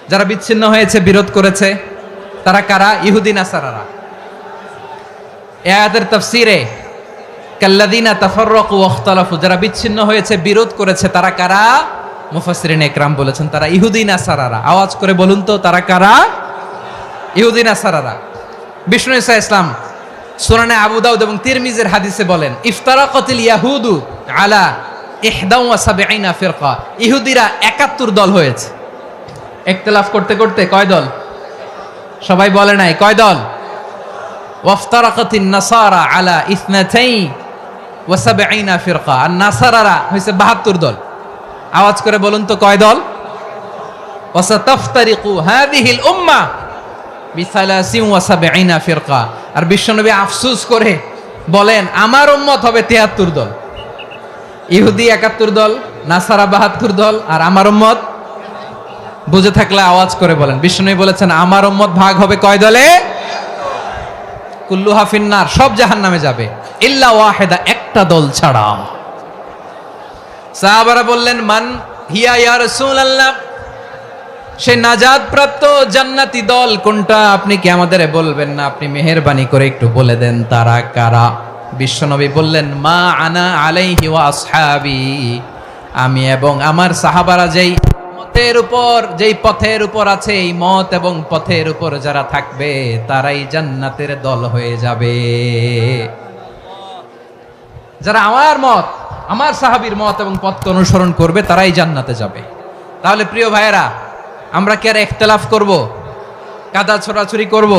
যারা বিচ্ছিন্ন হয়েছে, বিরোধ করেছে, তারা কারা? ইহুদি নাসারারা। এই আয়াতের তাফসীরে কাল্লাযীনা তাফাররাকু ওয়াখতালাফু, যারা বিচ্ছিন্ন হয়েছে, বিরোধ করেছে, তারা কারা? মুফাসসিরিন ইকরাম বলেছেন তারা ইহুদি নাসারারা। আওয়াজ করে বলুন তো, তারা কারা? ইহুদি নাসারারা। বিষ্ণু ঈসা ইসলাম সুনানে আবু দাউদ এবং তিরমিজির হাদিসে বলেন, ইফতারাকাতিল ইয়াহুদু আলা 71 ফিরকা, ইহুদিরা 71 দল হয়েছে। ইখতিলাফ করতে করতে কয় দল? সবাই বলে নাই, কয় দল? ওয়াফতারাকাতিন নাসারা আলা 72 ফিরকা, আর নাসারারা হইছে 72 দল। আওয়াজ করে বলুন তো, কয় দল? ওয়াসাতাফতারিকু হাযিহিল উম্মাহ বি73 ফিরকা। আর বিশ্বনবী আফসোস করে বলেন, আমার উম্মত হবে 73 দল। ইহুদি 71 দল, নাসারা 72 দল, আর আমার উম্মত, বুঝে থাকলে আওয়াজ করে বলেন। বিশ্বনবী বলেছেন, আমার উম্মত ভাগ হবে কয় দলে? কুল্লুহা ফিন্নার, সব জাহান্নামে যাবে, ইল্লা ওয়াহিদা, একটা দল ছাড়া। সাহাবারা বললেন, মান হিয়া ইয়া রাসূলুল্লাহ, সে নাজাত প্রাপ্ত জান্নাতি দল কোনটা? আপনি কি আমাদের বলবেন না? আপনি মেহেরবানি করে একটু বলে দেন তারা কারা। বিশ্বনবী বললেন, মা আনা আলাইহি ওয়া আসহাবি, আমি এবং আমার সাহাবারা যেই মতের উপর, যেই পথের উপর আছে, এই মত এবং পথের উপর যারা থাকবে তারাই জান্নাতের দল হয়ে যাবে। যারা আমার মত, আমার সাহাবীর মত এবং পথকে অনুসরণ করবে তারাই জান্নাতে যাবে। তাহলে প্রিয় ভাইয়েরা, আমরা কি আর ইখতিলাফ করব? কাদা ছোড়াছুরি করব?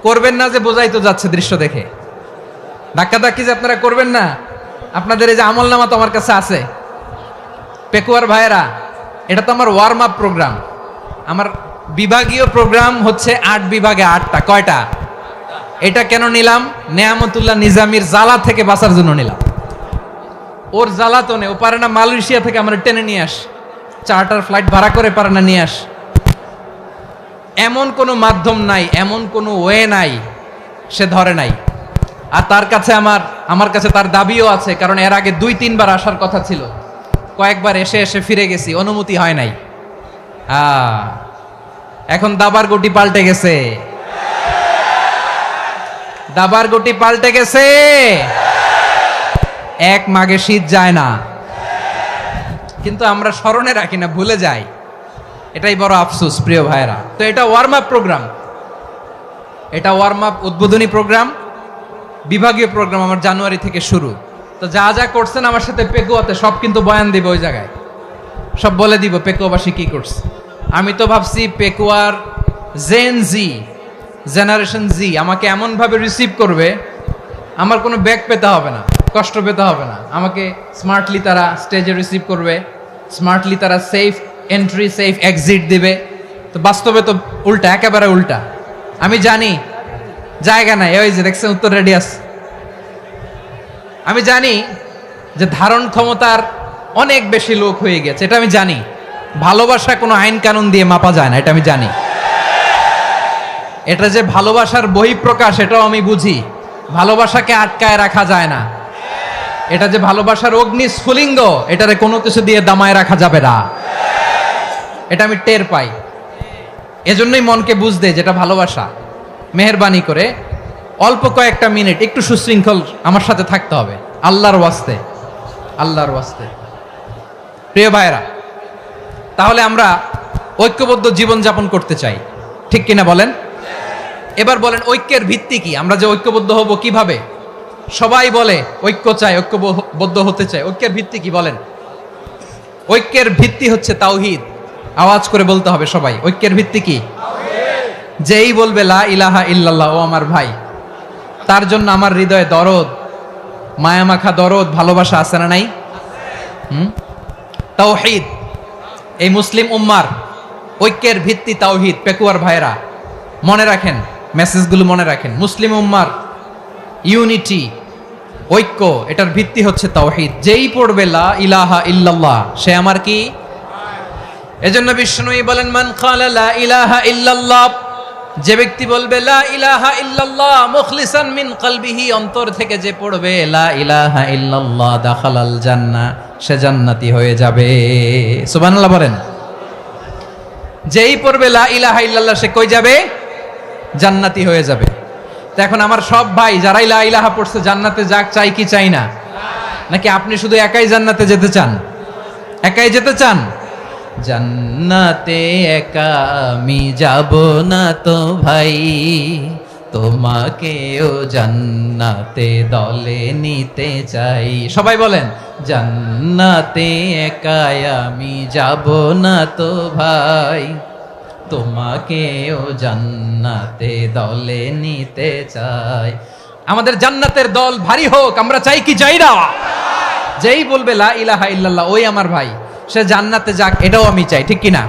করবেন না যে বোঝাই তো যাচ্ছে দৃশ্য দেখে। ধাক্কাধাক্কি যে আপনারা করবেন না। আপনাদের এই যে আমলনামা তো আমার কাছে আছে। পেকুয়ার ভাইয়েরা, এটা তো আমার ওয়ার্ম আপ প্রোগ্রাম। আমার বিভাগীয় প্রোগ্রাম হচ্ছে 8 বিভাগে 8টা। কয়টা? এটা কেন নিলাম? নেয়ামতুল্লাহ নিজামীর জ্বালা থেকে বাঁচার জন্য নিলাম। ওর জ্বালাতনে ও পারে না মালয়েশিয়া থেকে আমরা টেনে নিয়ে আস, চার্টার ফ্লাইট ভাড়া করে পারে না নিয়ে আস। এমন কোনো মাধ্যম নাই, এমন কোনো ওয়ে নাই সে ধরে নাই। আর তার কাছে আমার কাছে তার দাবিও আছে, কারণ এর আগে 2-3 বার আসার কথা ছিল। কয়েকবার এসে এসে ফিরে গেছি, অনুমতি হয় নাই। এখন দাবার গুটি পাল্টে গেছে, দাবার গুটি পাল্টে গেছে। এক মাঘে শীত যায় না, কিন্তু আমরা স্মরণে রাখি না, ভুলে যাই। এটাই বড় আফসোস প্রিয় ভাইরা। তো এটা ওয়ার্ম আপ প্রোগ্রাম, এটা ওয়ার্ম আপ উদ্বোধনী প্রোগ্রাম, বিভাগীয় প্রোগ্রাম আমার জানুয়ারি থেকে শুরু। তো যা যা করছেন আমার সাথে পেকুয়াতে সব কিন্তু বয়ান দিব, ওই জায়গায় সব বলে দিব পেকুয়াবাসী কি করছে। আমি তো ভাবছি পেকুয়ার জেনারেশন জি আমাকে এমনভাবে রিসিভ করবে, আমার কোনো ব্যাক পেতে হবে না, কষ্ট পেতে হবে না। আমাকে স্মার্টলি তারা স্টেজে রিসিভ করবে, স্মার্টলি তারা সেফ এন্ট্রি সেফ এক্সিট দিবে। তো বাস্তবে তো উল্টা, একেবারে উল্টা। আমি জানি জায়গা নাই, ওই যে দেখছেন উত্তর রেডি আছে। আমি জানি যে ধারণ ক্ষমতার অনেক বেশি লোক হয়ে গেছে, এটা আমি জানি। ভালোবাসা কোনো আইন কানুন দিয়ে মাপা যায় না, এটা আমি জানি। এটা যে ভালোবাসার বহিঃপ্রকাশ এটাও আমি বুঝি। ভালোবাসাকে আটকায় রাখা যায় না। এটা যে ভালোবাসার অগ্নি স্ফুলিঙ্গ, এটারে কোনো কিছু দিয়ে দামায় রাখা যাবে না, এটা আমি টের পাই। এজন্যই মনকে বুঝতে যেটা ভালোবাসা। মেহেরবানি করে অল্প কয়েকটা মিনিট একটু সুশৃঙ্খল আমার সাথে থাকতে হবে, আল্লাহর ওয়াস্তে, আল্লাহর ওয়াস্তে। প্রিয় ভাইরা, তাহলে আমরা ঐক্যবদ্ধ জীবনযাপন করতে চাই, ঠিক কিনা বলেন? এবার বলেন ঐক্যের ভিত্তি কি? আমরা যে ঐক্যবদ্ধ হব কিভাবে? সবাই বলে ঐক্য চাই, ঐক্যবদ্ধ হতে চাই। ঐক্যের ভিত্তি কি বলেন? ঐক্যের ভিত্তি হচ্ছে তাওহীদ। আওয়াজ করে বলতে হবে সবাই, ঐক্যের ভিত্তি কি? যেই বলবে লা ইলাহা ইল্লাল্লাহ, ও আমার ভাই, তার জন্য আমার হৃদয়ে দরদ, মায়ামাখা দরদ, ভালোবাসা আছে না নাই? তাওহীদ। এই মুসলিম উম্মার ঐক্যের ভিত্তি তাওহীদ। পেকুয়ার ভাইরা মনে রাখেন, মেসেজগুলো মনে রাখেন। মুসলিম উম্মার ইউনিটি, ঐক্য, এটার ভিত্তি হচ্ছে তাওহীদ। যেই পড়বে লা ইলাহা ইল্লাল্লাহ, সে আমার কি? এজন্য বিষ্ণুই বলেন মান ক্বালা লা ইলাহা ইল্লাল্লাহ, যে ব্যক্তি বলবে লা ইলাহা ইল্লাল্লাহ মুখলিসান মিন কলবিহি, অন্তর থেকে যে পড়বে লা ইলাহা ইল্লাল্লাহ, দাখালাল জান্নাহ, সে জান্নাতি হয়ে যাবে। সুবহানাল্লাহ বলেন। যেই পড়বে লা ইলাহা ইল্লাল্লাহ, সে কই যাবে? জান্নাতি হয়ে যাবে। তো এখন আমার সব ভাই যারাই লা ইলাহা পড়ছে জান্নাতে যাক, চাই কি চাই না? নাকি আপনি শুধু একাই জান্নাতে যেতে চান? একাই যেতে চান? জান্নাতে একা আমি যাব না তো ভাই, তোমাকেও জান্নাতে দলে নিতে চাই। সবাই বলেন জান্নাতে একা আমি যাব না তো ভাই, তোমাকেও জান্নাতে দলে নিতে চাই। আমাদের জান্নাতের দল ভারী হোক, আমরা চাই কি চাই না? যেই বলবে লা ইলাহা ইল্লাল্লাহ, ওই আমার ভাই, সে জান্নাতে যাক, এটাও আমি চাই, ঠিক কিনা?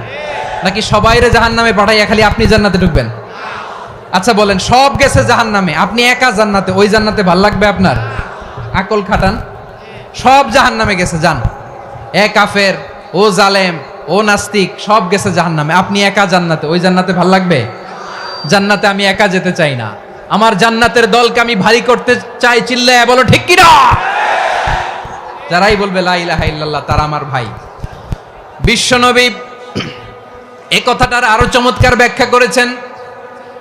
নাকি সবাইরে জাহান্নামে পাঠাইয়া খালি আপনি জান্নাতে ঢুকবেন? আচ্ছা বলেন, সব গেছে জাহান্নামে, আপনি একা জান্নাতে, ওই জান্নাতে ভাল লাগবে আপনার? আকল খাটান। সব জাহান্নামে গেছে, যান। এ কাফের, ও জালেম, ও নাস্তিক, সব গেছে জাহান্নামে, আপনি একা জান্নাতে, ওই জান্নাতে ভাল লাগবে? জান্নাতে আমি একা যেতে চাই না, আমার জান্নাতের দলকে আমি ভারী করতে চাই। চিল্লায় বলো ঠিক কিনা? যারাই বলবে লা ইলাহা ইল্লাল্লাহ, তারা আমার ভাই। বিশ্বনবী এই কথাটার আরো চমৎকার ব্যাখ্যা করেছেন।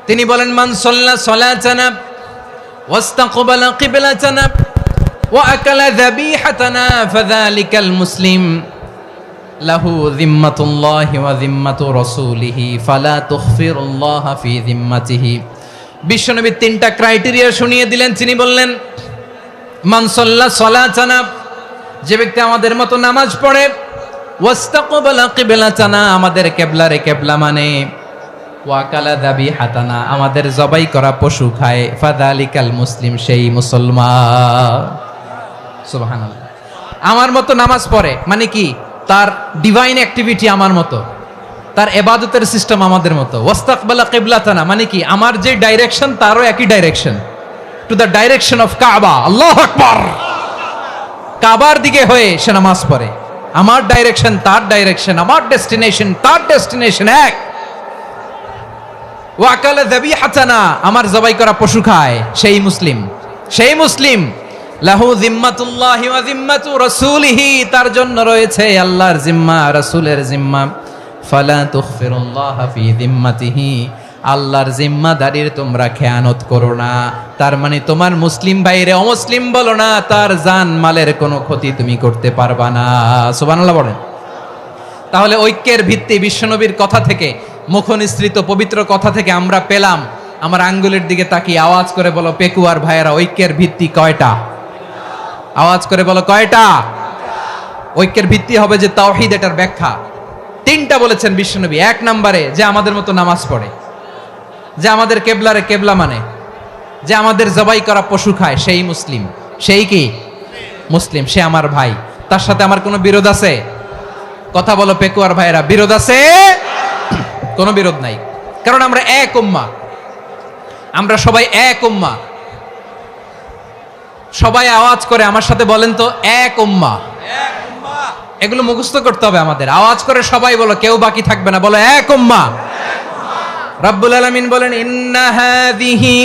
তিনি বলেন মান সাল্লা সালাতানা ওয়াস্তাকবালা কিবলাতানা ওয়া আকালা যাবিহাতানা ফাযালিকাল মুসলিম লাহু যিম্মাতুল্লাহি ওয়া যিম্মাতু রাসূলিহি ফালা তুখফিরুল্লাহ ফি যিম্মাতিহি। বিশ্বনবী তিনটা ক্রাইটেরিয়া শুনিয়ে দিলেন। তিনি বললেন মান সাল্লা সালাতানা, যে ব্যক্তি আমাদের মতো নামাজ পড়ে, ওয়াস্তাকবালা কিবলাতানা, আমাদের কিবলারে কিবলা মানে, ওয়াকালা যাবিহাতানা, আমাদের জবাই করা পশু খায়, ফাযালিকাল মুসলিম, সেই মুসলমান। সুবহানাল্লাহ। আমার মতো নামাজ পড়ে মানে কি? তার ডিভাইন অ্যাক্টিভিটি আমার মতো, তার ইবাদতের সিস্টেম আমাদের মতো। ওয়াস্তাকবালা কিবলাতানা মানে কি? আমার যে ডাইরেকশন তারও একই direction, to the direction of কাবা। আল্লাহু আকবার। কাবার দিকে হয়ে সে নামাজ পড়ে। আমার ডাইরেকশন তার ডাইরেকশন, আমার ডেস্টিনেশন তার ডেস্টিনেশন এক। ওয়াকালা যাবিহাতানা, আমার জবাই করা পশু খায়, সেই মুসলিম। সেই মুসলিম লাহু যিম্মাতুল্লাহি ওয়া যিম্মাতু রাসূলিহি, তার জন্য রয়েছে আল্লাহর জিম্মা, রাসূলের জিম্মা। ফালা তুখফিরুল্লাহ ফি যিম্মাতিহি, আল্লাহর জিম্মাদারির তোমরা খেয়ানত করো না। তার মানে তোমার মুসলিম ভাইরে অমুসলিম বলো না, তার জান মালের কোনো ক্ষতি তুমি করতে পারবা না। সুবহানাল্লাহ বলেন। তাহলে ঐক্যের ভিত্তি বিশ্বনবীর কথা থেকে, মুখনিসৃত পবিত্র কথা থেকে আমরা পেলাম। আমার আঙ্গুলের দিকে তাকিয়ে আওয়াজ করে বলো পেকুয়ার ভাইয়েরা, ঐক্যের ভিত্তি কয়টা? আওয়াজ করে বলো কয়টা? ঐক্যের ভিত্তি হবে যে তাওহীদ, এটার ব্যাখ্যা। তিনটা বলেছেন বিশ্বনবী। এক নম্বরে যে আমাদের মতো নামাজ পড়ে, যে আমাদের কেবলারে কেবলা মানে, যে আমাদের জবাই করা পশু খায়, সেই মুসলিম। সেই কি মুসলিম? সে আমার ভাই। তার সাথে আমার কোনো বিরোধ আছে? কথা বলো পেকুয়ার ভাইয়েরা, বিরোধ আছে? কোনো বিরোধ নাই, কারণ আমরা এক উম্মাহ, আমরা সবাই এক উম্মাহ। সবাই আওয়াজ করে আমার সাথে বলেন তো, এক উম্মাহ। এগুলো মুখস্থ করতে হবে আমাদের। আওয়াজ করে সবাই বলো, কেউ বাকি থাকবে না, বলো এক উম্মাহ। রব্বুল আলামিন বলেন, ইন্না হাযিহি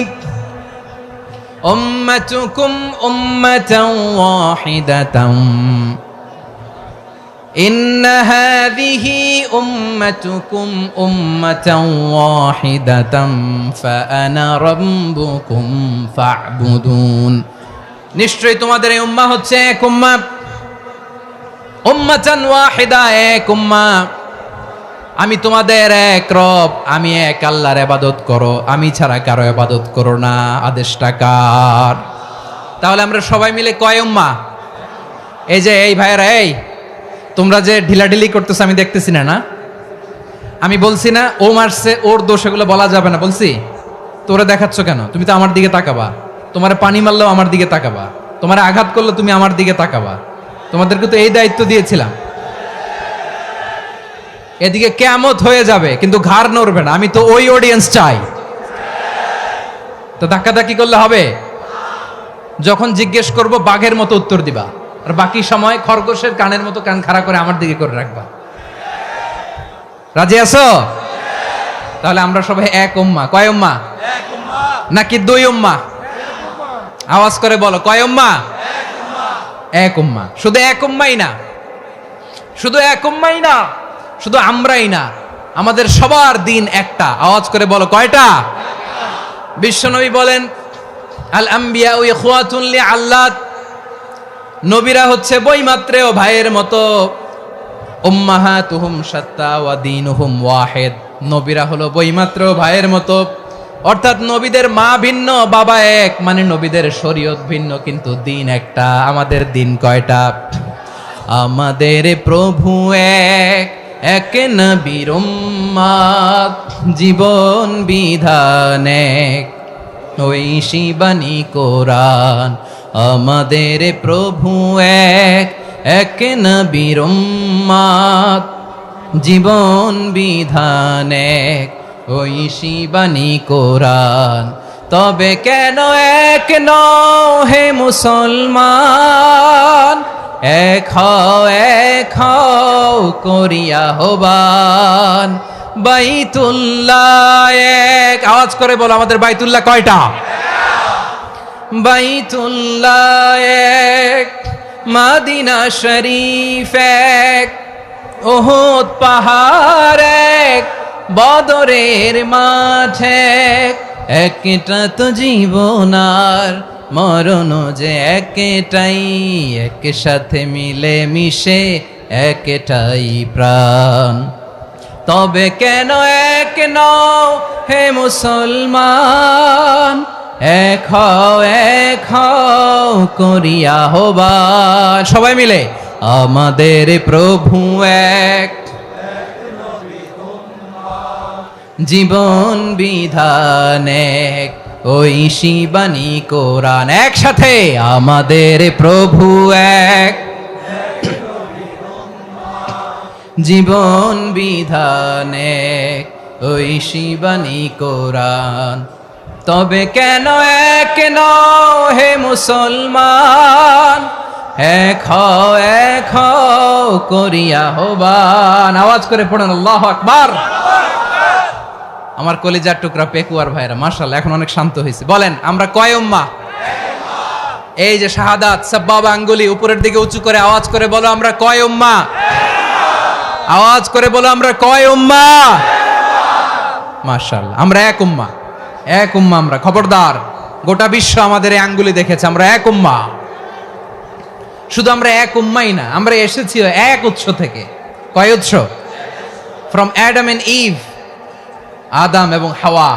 উম্মাতুকুম উম্মাতান ওয়াহিদাতাম, ইন্না হাযিহি উম্মাতুকুম উম্মাতান ওয়াহিদাতাম ফাআনা রাব্বুকুম ফা'বুদুন। নিশ্চয়ই তোমাদের এই উম্মাহ হচ্ছে এক উম্মাহ, উম্মাতান ওয়াহিদা, এক উম্মাহ। আমি তোমাদের এক রব, আমি এক আল্লাহর ইবাদত করো, আমি ছাড়া কারো ইবাদত করো না। আদেশটা কার? তাহলে আমরা সবাই মিলে কয় উম্মাহ? এই যে এই ভাইয়েরা, এই তোমরা যে ঢিলাঢিলি করতেছো আমি দেখতেছি না, না? আমি বলছি না ও মারছে, ওর দোষ, এগুলো বলা যাবে না। বলছি তোরে দেখাচ্ছ কেন? তুমি তো আমার দিকে তাকাবা। তোমার পানি মারলেও আমার দিকে তাকাবা, তোমার আঘাত করলে তুমি আমার দিকে তাকাবা। তোমাদেরকে তো এই দায়িত্ব দিয়েছিলাম। এদিকে কিয়ামত হয়ে যাবে কিন্তু ঘাড় নড়বে না। আমি তো ওই অডিয়েন্স চাই। তো ধাক্কাধাক্কি করলে হবে? যখন জিজ্ঞেস করব বাঘের মতো উত্তর দিবা, আর বাকি সময় খরগোশের কানের মতো কান খাড়া করে আমার দিকে করে রাখবা। রাজি আছো? তাহলে আমরা সবাই এক উম্মাহ। কয় উম্মাহ? নাকি দুই উম্মাহ? আওয়াজ করে বলো, কয় উম্মাহ? এক উম্মাহ। শুধু এক উম্মাই না, শুধু এক উম্মাই না, শুধু আমরাই না, আমাদের সবার দিন একটা। আওয়াজ করে বলো কয়টা? বিশ্বনবী বলেন, আল আম্বিয়া ইখওয়াতুন লিআল্লাত, নবীরা হচ্ছে বৈমাত্রেয় ভাইয়ের মতো। উম্মাহাতুহুম শাত্তা ওয়া দীনুহুম ওয়াহিদ, নবীরা হলো বৈমাত্রেয় ভাইয়ের মতো। অর্থাৎ নবীদের মা ভিন্ন, বাবা এক, মানে নবীদের শরীয়ত ভিন্ন, কিন্তু দিন একটা। আমাদের দিন কয়টা? আমাদের প্রভু এক, এক নবীর উম্মাত, জীবন বিধান এক, ঐশী বাণী কোরআন। আমাদের প্রভু এক, এক নবীর উম্মাত, জীবন বিধান এক, ঐশী বাণী কোরআন। তবে কেন এক নও হে মুসলমান? এক হও করিয়া হবান। বাইতুল্লাহ এক। আওয়াজ করে বলো, আমাদের বাইতুল্লাহ কয়টা? বাইতুল্লাহ এক, মদিনা শরীফ এক, উহুদ পাহাড় এক, বদরের মাঠ এক। একটা তো জীবন আর মরণ যে একটাই, একসাথে মিলে মিশে একটাই প্রাণ। তবে কেন এক নও হে মুসলমান? এক হও করিয়া হবান। সবাই মিলে, আমাদের প্রভু এক, জীবন বিধান এক, ঐশী বাণী কোরআন। একসাথে, আমাদের প্রভু এক, জীবন বিধান এক, ঐশী বাণী কোরআন। তবে কেন এক নও হে মুসলমান? এক হও করিয়া হবান। আওয়াজ করে পড়েন আল্লাহু আকবার। আমার কলিজার টুকরা পেকুয়ার ভাইরা, মাশাআল্লাহ এখন অনেক শান্ত হয়েছে। বলেন আমরা কয় উম্মাহ? এই যে শাহাদাত, সাব্বাবা আঙ্গুলি উপরের দিকে উঁচু করে আওয়াজ করে বলো, আমরা কয় উম্মাহ? আওয়াজ করে বলো, আমরা কয় উম্মাহ? মাশাআল্লাহ, আমরা এক উম্মাহ, এক উম্মাহ আমরা। খবরদার, গোটা বিশ্ব আমাদের এই আঙ্গুলি দেখেছে, আমরা এক উম্মাহ। শুধু আমরা এক উম্মাই না, আমরা এসেছি এক উৎস থেকে। কয় উৎস? ফ্রম অ্যাডাম এন্ড ইভ, আদাম এবং হাওয়া,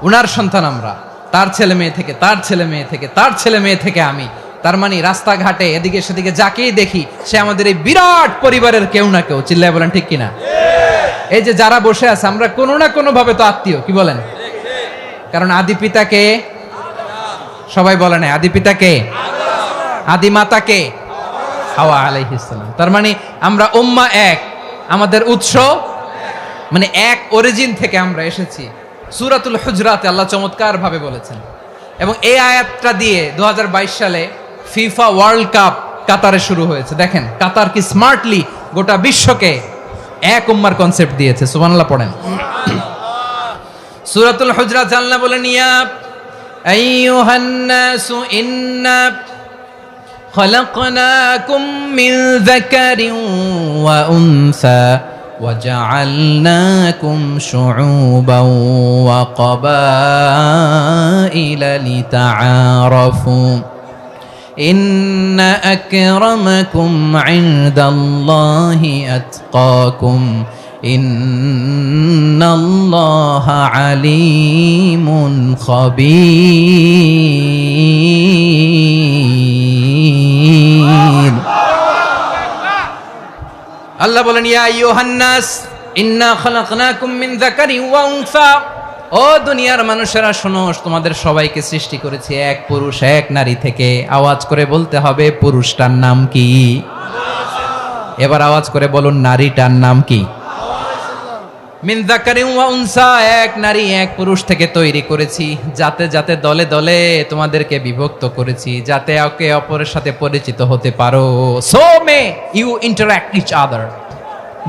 উনার সন্তান আমরা, তার ছেলে মেয়ে থেকে, তার ছেলে মেয়ে থেকে, তার ছেলে মেয়ে থেকে আমি। তার মানে রাস্তাঘাটে এদিকে সেদিকে যাকেই দেখি সে আমাদের এই বিরাট পরিবারের কেউ না কেউ। চিল্লায় বলেন ঠিক কিনা? এই যে যারা বসে আছে আমরা কোনো না কোনো ভাবে তো আত্মীয়, কি বলেন? কারণ আদি পিতাকে সবাই বলে না, আদি পিতাকে, আদি মাতাকে হাওয়া আলাইহিস সালাম। তার মানে আমরা উম্মাহ এক, আমাদের উৎস মানে এক অরিজিন থেকে আমরা এসেছি। সূরাতুল হুজরাতে আল্লাহ চমৎকার ভাবে বলেছেন, এবং এই আয়াতটা দিয়ে 2022 সালে ফিফা ওয়ার্ল্ড কাপ কাতারে শুরু হয়েছে। দেখেন কাতার কি স্মার্টলি গোটা বিশ্বকে এক উম্মার কনসেপ্ট দিয়েছে। সুবহানাল্লাহ পড়েন। সূরাতুল হুজরাত আল্লাহ বলেন, ইয়া আইয়ুহান নাসু ইন্না খলাকনাকুম মিন যাকারিন ওয়া উনসা وجعلناكم شعوبا وقبائل لتعارفوا إن أكرمكم عند الله أتقاكم إن الله عليم خبير। আল্লাহ বলেন, ইয়া আইয়ুহান নাস ইন্না খালাকনাকুম মিন যাকারিন ওয়া উনসা, ও দুনিয়ার মানুষেরা শোনো, তোমাদের সবাইকে সৃষ্টি করেছি এক পুরুষ এক নারী থেকে। আওয়াজ করে বলতে হবে পুরুষটার নাম কি? এবার আওয়াজ করে বলুন নারীটার নাম কি? মিন যাকারিন ওয়া উনসা, এক নারী এক পুরুষ থেকে তৈরি করেছি। যাতে যাতে দলে দলে তোমাদেরকে বিভক্ত করেছি, যাতে একে অপরের সাথে পরিচিত হতে পারো। So may you interact each other.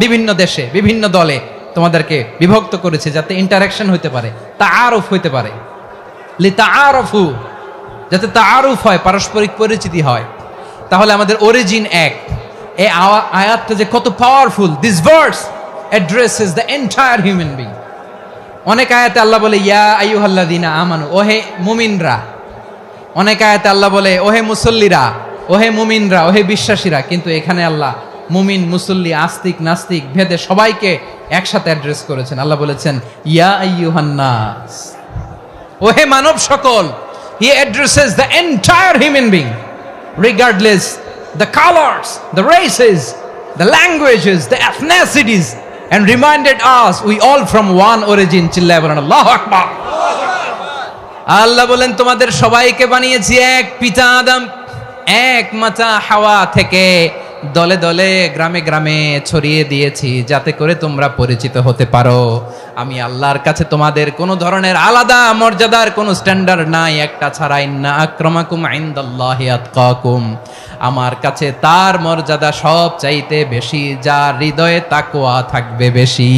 বিভিন্ন দেশে বিভিন্ন দলে তোমাদেরকে বিভক্ত করেছে যাতে ইন্টারাকশন হতে পারে, তাআরুফ হতে পারে। লিতাআরফু, যাতে তাআরুফ হয়, পারস্পরিক পরিচিতি হয়। তাহলে আমাদের অরিজিন এক। এই আয়াতটা যে কত powerful! This verse addresses the entire human being. অনেক আয়াতে আল্লাহ বলে ইয়া আইয়ুহাল্লাযীনা আমানু, ওহে মুমিনরা। অনেক আয়াতে আল্লাহ বলে ওহে মুসল্লিরা, ওহে মুমিনরা, ওহে বিশ্বাসীরা। কিন্তু এখানে আল্লাহ মুমিন মুসল্লি আস্তিক নাস্তিক ভেদে সবাইকে একসাথে অ্যাড্রেস করেছেন। আল্লাহ বলেছেন ইয়া আইয়ুহান নাস, ওহে মানব সকল। He addresses the entire human being regardless the colors, the races, the languages, the ethnicities, and reminded us we all from one origin. চিল্লায় বলেন আল্লাহু আকবার। আল্লাহ বলেন তোমাদের সবাইকে বানিয়েছি এক পিতা আদম, এক মাতা হাওয়া থেকে। দলে দলে গ্রামে গ্রামে ছড়িয়ে দিয়েছি যাতে করে তোমরা পরিচিত হতে পারো। আমি আল্লাহর কাছে তোমাদের কোনো ধরনের আলাদা মর্যাদার কোনো স্ট্যান্ডার্ড নাই একটা ছাড়া। ইন্না আক্রামাকুম ইনদাল্লাহি আতকাকুম, আমার কাছে তার মর্যাদা সব চাইতে বেশি যার হৃদয়ে তাকওয়া থাকবে বেশি।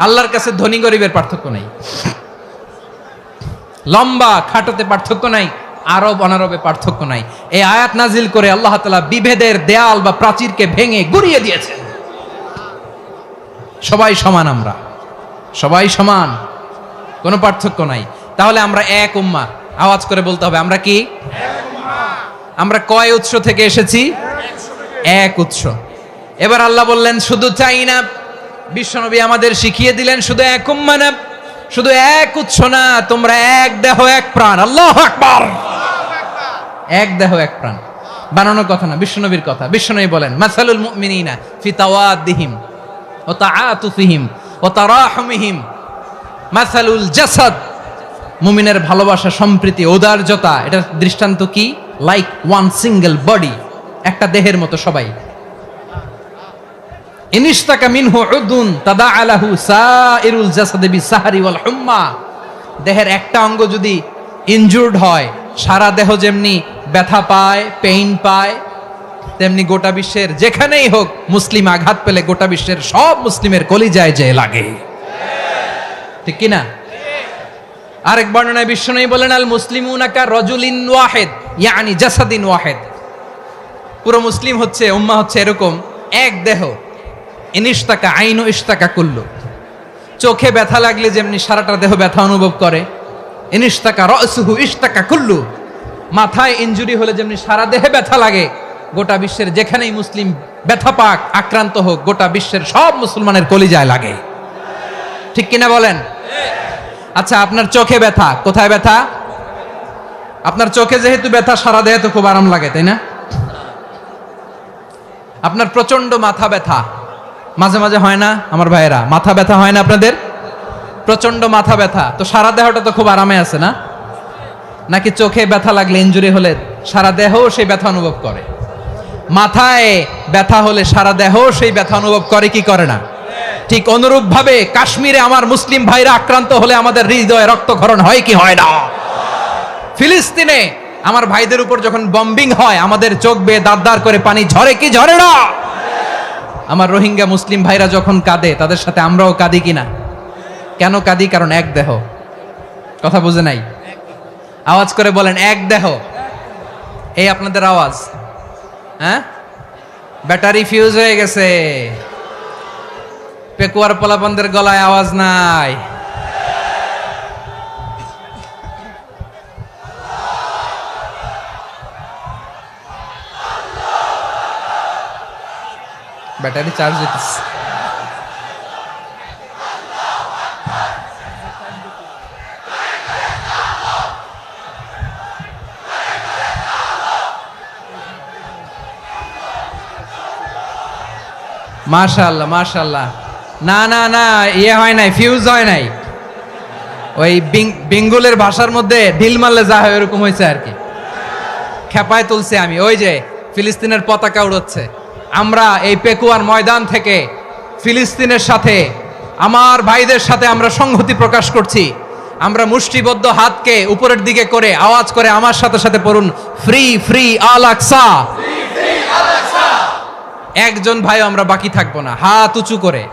আল্লাহর কাছে ধনী গরিবের পার্থক্য নাই, লম্বা খাটোতে পার্থক্য নাই, আরব অনারবে পার্থক্য নাই। এই আয়াত নাজিল করে আল্লাহ তাআলা বিভেদের দেয়াল বা প্রাচীরকে ভেঙে গুড়িয়ে দিয়েছেন। সবাই সমান, আমরা সবাই সমান, কোনো পার্থক্য নাই। তাহলে আমরা এক উম্মাহ। আওয়াজ করে বলতে হবে আমরা কি? আমরা কয় উৎস থেকে এসেছি? এক উৎস। এবার আল্লাহ বললেন শুধু চাই না, বিশ্বনবী আমাদের শিখিয়ে দিলেন শুধু এক উম্মাহ না, শুধু এক উৎস না, তোমরা এক দেহ এক প্রাণ। আল্লাহু আকবার। এক দেহ এক প্রাণ বানানো কথা না, বিশ্বনবীর কথা। বিশ্বনবী বলেন মাসালুল মুমিনিনা ফি তাওয়াদ্দিহিম ওয়া তাআতুফিহিম ওয়া তারাহুমিহিম মাসালুল জাসাদ, মুমিনের ভালোবাসা, সম্প্রীতি, ঔদার্যতা, এটা দৃষ্টান্ত কি? লাইক ওয়ান সিঙ্গেল বডি, একটা দেহের মতো সবাই। ইনিশতাকা মিনহু উদুন তাদাআলাহু সাইরুল জাসাদি বিসাহরি ওয়াল হুম্মা, দেহের একটা অঙ্গ যদি ইনজুর্ড হয় সারা দেহ যেমনি ব্যথা পায়, পেইন পায়, তেমনি গোটা বিশ্বের যেখানেই হোক মুসলিম আঘাত পেলে গোটা বিশ্বের সব মুসলিমের কলিজায় যে লাগে, ঠিক কিনা? আরেক বর্ণনায় বিশ্বনবী বলেন আল মুসলিমুনা কা রাজুলিন ওয়াহিদ ইয়ানি জাসাদিন ওয়াহিদ, পুরো মুসলিম হচ্ছে, উম্মাহ হচ্ছে এরকম এক দেহ। ইনিশতাকা আইনু ইশতাকা কুল্লু, চোখে ব্যথা লাগলে যেমনি সারাটা দেহ ব্যথা অনুভব করে। ইনিশতাকা রাসুহু ইশতাকা কুল্লু, মাথায় ইনজুরি হলে যেমনি সারা দেহে ব্যথা লাগে, গোটা বিশ্বের যেখানেই মুসলিম ব্যথা পাক, আক্রান্ত হোক, গোটা বিশ্বের সব মুসলমানের কলিজায় লাগে। ঠিক কিনা বলেন? আচ্ছা, আপনার চোখে ব্যথা, কোথায় ব্যথা? আপনার চোখে যেহেতু ব্যথা, সারা দেহে তো খুব আরাম লাগে, তাই না? আপনার প্রচন্ড মাথা ব্যথা মাঝে মাঝে হয় না আমার ভাইয়েরা? মাথা ব্যথা হয় না আপনাদের? প্রচন্ড মাথা ব্যথা, তো সারা দেহটা তো খুব আরামে আছে না? নাকি চোখে ব্যথা লাগলে, ইনজুরি হলে সারা দেহ সেই ব্যথা অনুভব করে? মাথায় ব্যথা হলে সারা দেহ সেই ব্যথা অনুভব করে কি করে না? ঠিক অনুরূপ ভাবে কাশ্মীরে আমার মুসলিম ভাইরা আক্রান্ত হলে আমাদের হৃদয়ে রক্তক্ষরণ হয় কি হয় না? ফিলিস্তিনে আমার ভাইদের উপর যখন বম্বিং হয়, আমাদের চোখ বেয়ে দাঁড় করে পানি ঝরে কি ঝরে না? আমার রোহিঙ্গা মুসলিম ভাইরা যখন কাঁদে, তাদের সাথে আমরাও কাঁদি কিনা? কেন কাঁদি? কারণ এক দেহ। কথা বুঝে নাই? আওয়াজ করে বলেন, এক দেহ। এই আপনাদের আওয়াজ, হ্যাঁ? ব্যাটারি ফিউজ হয়ে গেছে, পেকুয়ার পোলাপানদের গলায় আওয়াজ নাই। ব্যাটারি চার্জ হইতেছে। মাশাআল্লাহ মাশাআল্লাহ। না না না, ইয়ে হয় নাই, ফিউজ হয় নাই। ওই বেঙ্গলের ভাষার মধ্যে ঢিল মারলে যা হয় ওরকম হয়েছে আর কি। খেপায় তুলছে আমি। ওই যে ফিলিস্তিনের পতাকা উড়াচ্ছে, আমরা এই পেকুয়ার ময়দান থেকে ফিলিস্তিনের সাথে, আমার ভাইদের সাথে আমরা সংহতি প্রকাশ করছি। আমরা মুষ্টিবদ্ধ হাতকে উপরের দিকে করে আওয়াজ করে আমার সাথে সাথে পড়ুন, ফ্রি ফ্রি আল আকসা। একজন ভাই আমরা বাকি থাকবো না। হাত উঁচু করে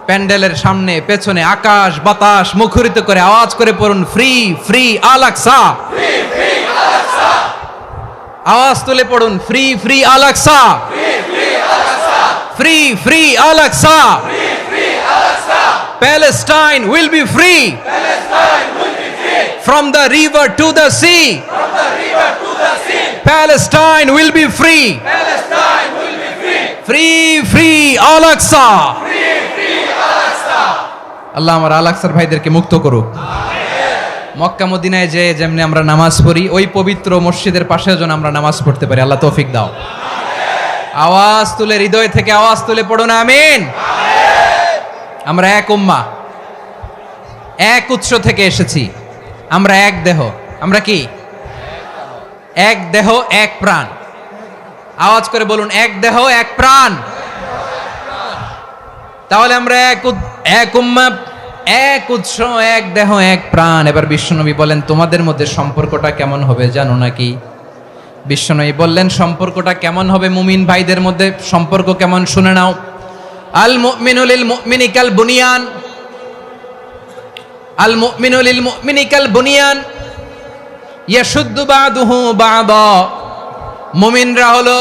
প্যান্ডেলের সামনে পেছনে আকাশ বাতাস মুখরিত করে আওয়াজ করে পড়ুন, ফ্রি ফ্রি আল আকসা। আওয়াজ তুলে পড়ুন, free free Al Aqsa, free free Al Aqsa. Palestine will be free from the river to the sea. Palestine will be free. Free free Al Aqsa. আল্লাহ আমার আল আকসার ভাইদেরকে মুক্ত করুক। মক্কা মদিনায় যে যেমনি আমরা নামাজ পড়ি, ওই পবিত্র মসজিদের পাশে যেন আমরা নামাজ পড়তে পারি। আল্লাহ তৌফিক দাও। আওয়াজ তুলে, হৃদয় থেকে আওয়াজ তুলে পড়ুন আমিন। আমরা এক উম্মাহ, এক উৎস থেকে এসেছি, আমরা এক দেহ। আমরা কি? এক দেহ এক প্রাণ। আওয়াজ করে বলুন, এক দেহ এক প্রাণ। তাহলে আমরা এক উম্মাহ, এক উৎস, এক দেহ এক প্রাণ। এবার বিশ্বনবী বলেন, তোমাদের মধ্যে সম্পর্কটা কেমন হবে জানো নাকি? বিশ্বনবী বললেন, সম্পর্কটা কেমন হবে মুমিন ভাইদের মধ্যে? সম্পর্ক কেমন শুনে নাও। আল মুমিনু লিল মুমিনি কাল বুনিয়ান, আল মুমিনু লিল মুমিনি কাল বুনিয়ান ইয়াশুদ্দু বাদুহু বাদা। মুমিনরা হলো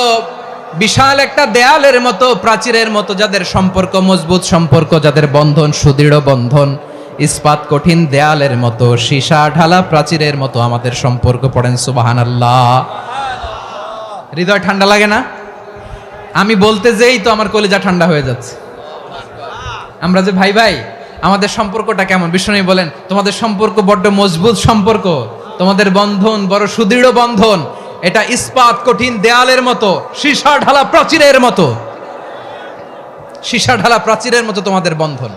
বিশাল একটা দেয়ালের মতো, প্রাচীরের মতো, যাদের সম্পর্ক মজবুত সম্পর্ক, যাদের বন্ধন সুদৃঢ় বন্ধন, ইস্পাত কঠিন দেয়ালের মতো, সীসা ঢালা প্রাচীরের মতো আমাদের সম্পর্ক। পড়েন সুবহানাল্লাহ। হৃদয় ঠান্ডা লাগে না? আমি বলতে যেই তো আমার কলিজা ঠান্ডা হয়ে যাচ্ছে। আমরা যে ভাই ভাই, আমাদের সম্পর্কটা কেমন? বিষ্ণু বলেন, তোমাদের সম্পর্ক বড্ড মজবুত সম্পর্ক, তোমাদের বন্ধন বড় সুদৃঢ় বন্ধন, এটা ইস্পাত কঠিন দেয়ালের মতো, সীসা ঢালা প্রাচীরের মতো, সীসা ঢালা প্রাচীরের মতো তোমাদের বন্ধন।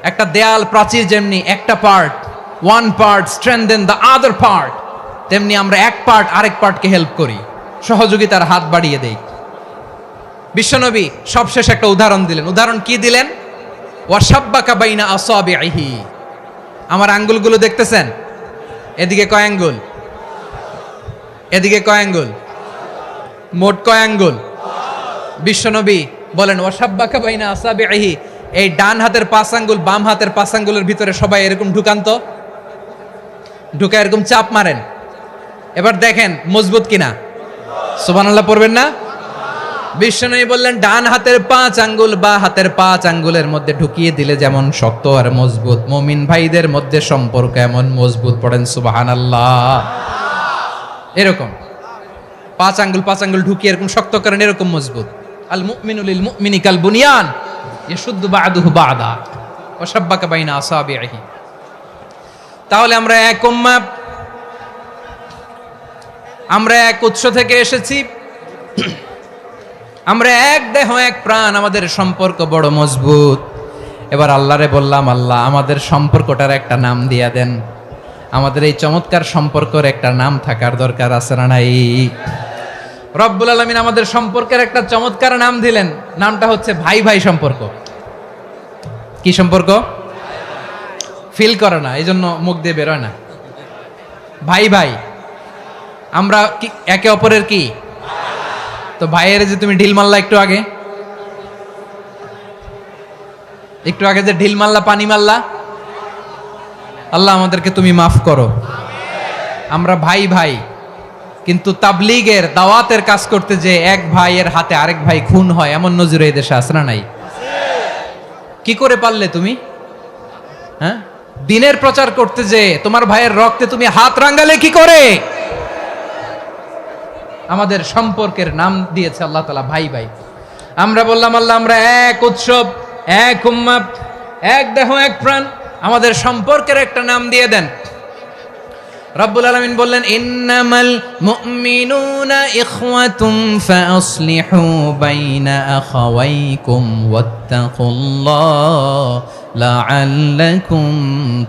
একটা দেয়াল প্রাচীর যেমনি একটা part, one part strengthen the other part, তেমনি আমরা এক পার্ট আরেক পার্টকে হেল্প করি, সহযোগিতার হাত বাড়িয়ে দেই। বিশ্বনবী সবশেষ একটা উদাহরণ দিলেন। উদাহরণ কি দিলেন? ওয়াশাব্বাকা বাইনা আসাবিহি। আমার আঙ্গুলগুলো দেখতেছেন? এদিকে কয় আঙ্গুল, এদিকে কয় আঙ্গুল, মোট কয় আঙ্গুল? বিশ্বনবী বলেন, ওয়াশাব্বাকা বাইনা আসাবিহি। এই ডান হাতের 5 আঙ্গুল বাম হাতের 5 আঙ্গুলের ভিতরে সবাই এরকম ঢুকান তো, ঢুকা এরকম চাপ মারেন। এবার দেখেন মজবুত কিনা। সুবহানাল্লাহ পড়বেন না? বিশ্বনবী বললেন, ডান হাতের 5 আঙ্গুল বা হাতের 5 আঙ্গুলের মধ্যে ঢুকিয়ে দিলে যেমন শক্ত আর মজবুত, মুমিন ভাইদের মধ্যে সম্পর্ক এমন মজবুত। পড়েন সুবহানাল্লাহ। এরকম পাঁচ আঙ্গুল ঢুকিয়ে এরকম শক্ত করেন, এরকম মজবুত। আল মুমিনু লিল মুমিনি কাল বুনিয়ান ইয়াশুদ্দু বা'দুহু বা'দা ওয়া শাব্বাকা বাইনা আসাবিহি। তাহলে আমরা এক উম্মাহ, আমরা এক উৎস থেকে এসেছি, আমরা এক দেহ এক প্রাণ, আমাদের সম্পর্ক বড় মজবুত। এবার আল্লাহরে বললাম, আল্লাহ আমাদের সম্পর্কটার একটা নাম দিয়া দেন। আমাদের এই চমৎকার সম্পর্কের একটা নাম থাকার দরকার আছে না নাই? রব্বুল আলামিন আমাদের সম্পর্কের একটা চমৎকার নাম দিলেন, নামটা হচ্ছে ভাই ভাই সম্পর্ক। কি সম্পর্ক? ফিল করে না, এই জন্য মুখ দিয়ে বেরোয় না। ভাই ভাই, আমরা কি একে অপরের কি? তো ভাইয়ের যে তুমি ঢিল মারলা একটু আগে যে ঢিল মারলা, পানি মারলা, আল্লাহ আমাদেরকে তুমি মাফ করো। আমরা ভাই ভাই, কিন্তু তাবলীগের দাওয়াতের কাজ করতে যে এক ভাইয়ের হাতে আরেক ভাই খুন হয়, এমন নজির এই দেশে আছে না নাই? কি করে পারলে তুমি? হ্যাঁ, দিনের প্রচার করতে যে তোমার ভাইয়ের রক্তে তুমি হাত রাঙ্গালে কি করে? আমাদের সম্পর্কের নাম দিয়েছে আল্লাহ তাআলা ভাই ভাই। আমরা বললাম, আল্লাহ আমরা এক উৎসব, এক উম্মাহ, এক দেহ এক প্রাণ, আমাদের সম্পর্কের একটা নাম দিয়ে দেন। রব্বুল আলামিন বললেন, ইন্নামাল মুমিনুনা ইখওয়াতুন ফাসলিহু বাইনা আখাওয়াইকুম ওয়াত্তাকুল্লাহ লাআল্লাকুম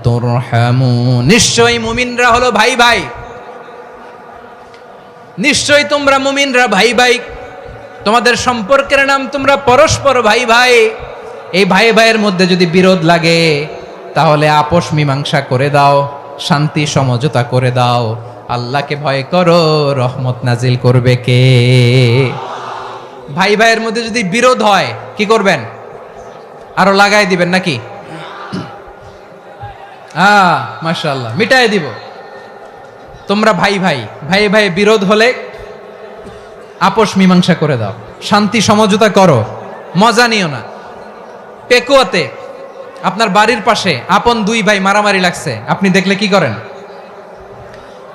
তুরহামুন। নিশ্চয়ই মুমিনরা হলো ভাই ভাই, নিশ্চয়ই তোমরা মুমিনরা ভাই ভাই, তোমাদের সম্পর্কের নাম তোমরা পরস্পর ভাই ভাই। এই ভাই ভাইয়ের মধ্যে যদি বিরোধ লাগে তাহলে আপোষ মীমাংসা করে দাও, শান্তি সমঝোতা করে দাও। আল্লাহকে ভয় করো, রহমত নাজিল করবে কে? ভাই ভাইয়ের মধ্যে যদি বিরোধ হয় কি করবেন? আরো লাগাই দিবেন নাকি? মাশাআল্লাহ, মিটাই দিব। তোমরা ভাই ভাই, ভাই ভাই বিরোধ হলে আপোষ মীমাংসা করে দাও, শান্তি সমঝোতা করো, মজা নিও না। পেকুয়াতে আপনার বাড়ির পাশে আপন দুই ভাই মারামারি লাগছে, আপনি দেখলে কি করেন?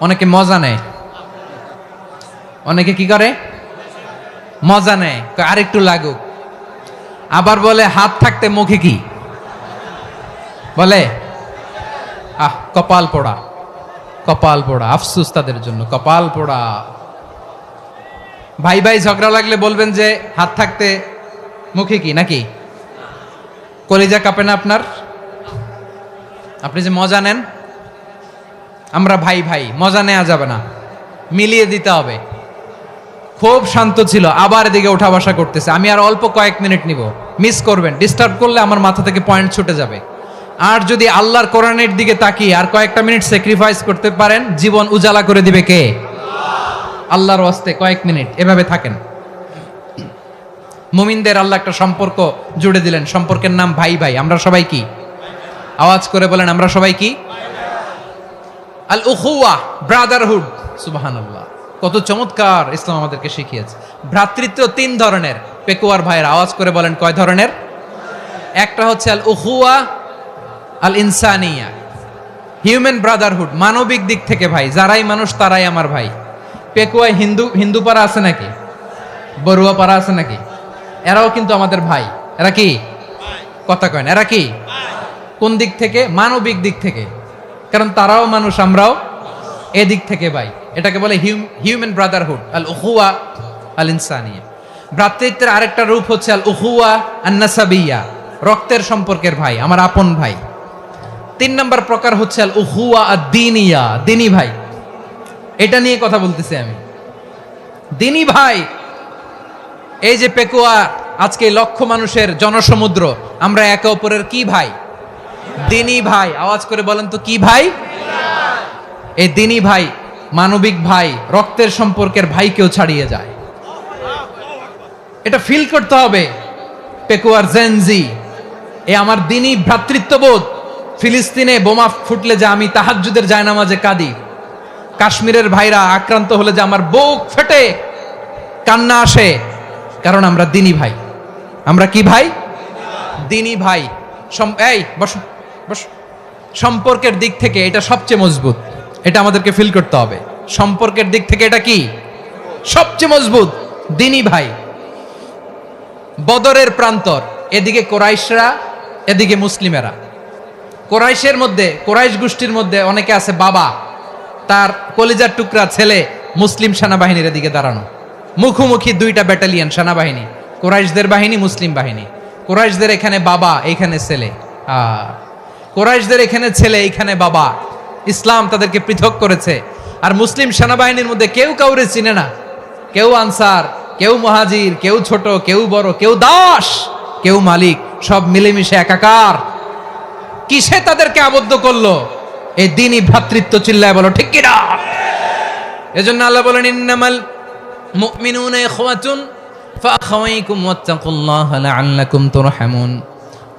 অনেকে মজা নেয়, অনেকে কি করে? মজা নেয়, আরেকটু লাগুক। আবার বলে হাত থাকতে মুখে কি বলে? কপাল পোড়া, কপাল পোড়া। আফসোস তাদের জন্য, কপাল পোড়া। ভাই ভাই ঝগড়া লাগলে বলবেন যে হাত থাকতে মুখে কি, নাকি? কলিজা কাঁপে না আপনার? আপনি যে মজা নেন। আমরা ভাই ভাই, মজা নেওয়া যাবে না, মিলিয়ে দিতে হবে। খুব শান্ত ছিল, আবার এদিকে ওঠা বসা করতেছে। আমি আর অল্প কয়েক মিনিট নিব, মিস করবেন। ডিস্টার্ব করলে আমার মাথা থেকে পয়েন্ট ছুটে যাবে। আর যদি আল্লাহর কোরআনের দিকে তাকিয়ে আর কয়েকটা মিনিট স্যাক্রিফাইস করতে পারেন, জীবন উজালা করে দিবে কে? আল্লাহর ওয়াস্তে কয়েক মিনিট এভাবে থাকেন। মুমিনদের আল্লাহ একটা সম্পর্ক জুড়ে দিলেন, সম্পর্কের নাম ভাই ভাই। আমরা সবাই কি? আওয়াজ করে বলেন, আমরা সবাই কি? আল উখুয়া, ব্রাদারহুড। সুবহানাল্লাহ, কত চমৎকার ইসলাম আমাদেরকে শিখিয়েছে। ভ্রাতৃত্ব তিন ধরনের। পেকুয়ার ভাইয়ের আওয়াজ করে বলেন, কয় ধরনের? একটা হচ্ছে আল উখুয়া আল ইনসানিয়া, হিউম্যান ব্রাদারহুড, মানবিক দিক থেকে ভাই, যারাই মানুষ তারাই আমার ভাই। পেকুয়ায় হিন্দু পাড়া আছে নাকি? বড়ুয়া পাড়া আছে নাকি? এরাও কিন্তু আমাদের ভাই। এরা কি? কথা কয় না, এরা কি? কোন দিক থেকে? মানবিক দিক থেকে, কারণ তারাও মানুষ, আমরাও এদিক থেকে ভাই। এটাকে বলে হিউম্যান ব্রাদারহুড, আল উখুয়া আল ইনসানিয়া। ভ্রাতৃত্বের আরেকটা রূপ হচ্ছে আল উখুয়া আন নাসাবিয়া, রক্তের সম্পর্কের ভাই, আমার আপন ভাই। তিন নম্বর প্রকার হচ্ছে আল উখুয়া আদ-দীনিয়া, দিনী ভাই। এটা নিয়ে কথা বলতেছি আমি, দিনী ভাই। এই যে পেকুয়া, আজকে লক্ষ মানুষের জনসমুদ্র, আমরা একে অপরের কি ভাই? দিনী ভাই। আওয়াজ করে বলেন তো, কি ভাই? এই দিনী ভাই, মানবিক ভাই, রক্তের সম্পর্কের ভাইকেও ছাড়িয়ে যায়। এটা ফিল করতে হবে। পেকুয়ার জেনজি, এ আমার দিনী ভ্রাতৃত্ববোধ। ফিলিস্তিনে বোমা ফুটলে যে আমি তাহাজ্জুদের জায়নামাজে কাঁদি, কাশ্মীরের ভাইরা আক্রান্ত হলে যে আমার বুক ফেটে কান্না আসে, কারণ আমরা দিনী ভাই। আমরা কি ভাই? দিনী ভাই। এই বসো বসো। সম্পর্কের দিক থেকে এটা সবচেয়ে মজবুত, এটা আমাদেরকে ফিল করতে হবে। সম্পর্কের দিক থেকে এটা কি? সবচেয়ে মজবুত দিনী ভাই। বদরের প্রান্তর, এদিকে কোরাইশরা, এদিকে মুসলিমেরা। কোরাইশের মধ্যে, কোরাইশ গোষ্ঠীর মধ্যে অনেকে আছে বাবা, তার কলিজার টুকরা ছেলে মুসলিম সেনাবাহিনীর এদিকে দাঁড়ানো, মুখোমুখি দুইটা ব্যাটালিয়ন সেনাবাহিনী, কোরাইশদের বাহিনী, মুসলিম বাহিনী। কোরাইশদের এখানে বাবা, এইখানে ছেলে। কোরাইশদের এখানে ছেলে, এইখানে বাবা। ইসলাম তাদেরকে পৃথক করেছে। আর মুসলিম সেনাবাহিনীর মধ্যে কেউ কাউরে চিনে না, কেউ আনসার, কেউ মুহাজির, কেউ ছোট, কেউ বড়, কেউ দাস, কেউ মালিক, সব মিলেমিশে একাকার। কিসে তাদেরকে আবদ্ধ করলো? এই দ্বীনি ভ্রাতৃত্ব। চিল্লায় বলো ঠিক কিনা? এজন্য আল্লাহ বলেন, ইন্নামাল মুমিনুনা ইখওয়াতুন ফাআখাওয়াইকুম ওয়াত্তাকুল্লাহা লাআল্লাকুম তুরহামুন।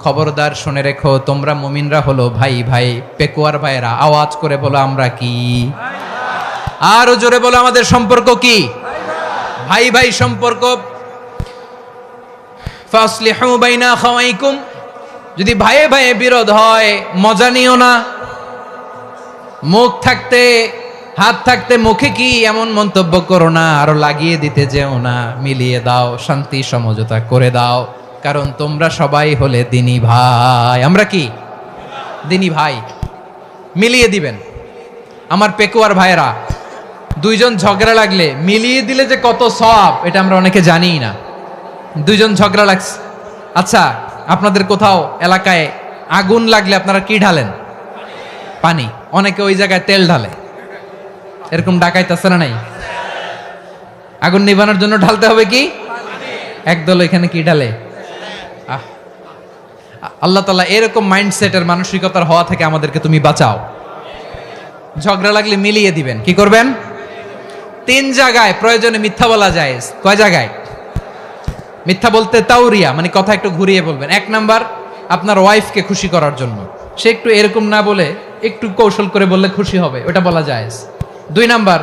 খবরদার শুনে রেখো, তোমরা মুমিনরা হলো ভাই ভাই, পেকুয়ার ভাইরা। আওয়াজ করে বলো আমরা কি? আরো জোরে বলো আমাদের সম্পর্ক কি? ভাই ভাই সম্পর্ক। ফাসলিহু বাইনা আখাওয়াইকুম। যদি ভাইয়ে ভাইয়ে বিরোধ হয়, মজা নিও না। মুখ থাকতে, হাত থাকতে মুখে কি এমন মন্তব্য করো না, আরো লাগিয়ে দিতে যেও না। মিলিয়ে দাও, শান্তি সমঝোতা করে দাও, কারণ তোমরা সবাই হলে দিনী ভাই। আমরা কি? দিনী ভাই। মিলিয়ে দিবেন। আমার পেকুয়ার ভাইয়েরা, দুইজন ঝগড়া লাগলে মিলিয়ে দিলে যে কত সওয়াব, এটা আমরা অনেকে জানিই না। দুইজন ঝগড়া লাগছে, আচ্ছা আপনাদের কোথাও এলাকায় আগুন লাগলে আপনারা কি ঢালেন? পানি। অনেকে ওই জায়গায় তেল ঢালে। এরকম ডাকাইতে আছে না নাই? আগুন নিভানোর জন্য ঢালতে হবে কি? একদল এখানে কি ঢালে? আল্লাহ তাআলা এরকম মাইন্ডসেটের, মানসিকতার হওয়া থেকে আমাদেরকে তুমি বাঁচাও। ঝগড়া লাগলে মিলিয়ে দিবেন। কি করবেন? 3 জায়গায় প্রয়োজনে মিথ্যা বলা যায়। কয় জায়গায় মিথ্যা বলতে? তাওরিয়া, মানে কথা একটু ঘুরিয়ে বলবেন। 1 নাম্বার, আপনার ওয়াইফকে খুশি করার জন্য, সে একটু এরকম না বলে একটু কৌশল করে বললে খুশি হবে, ওটা বলা যায়। 2 নাম্বার,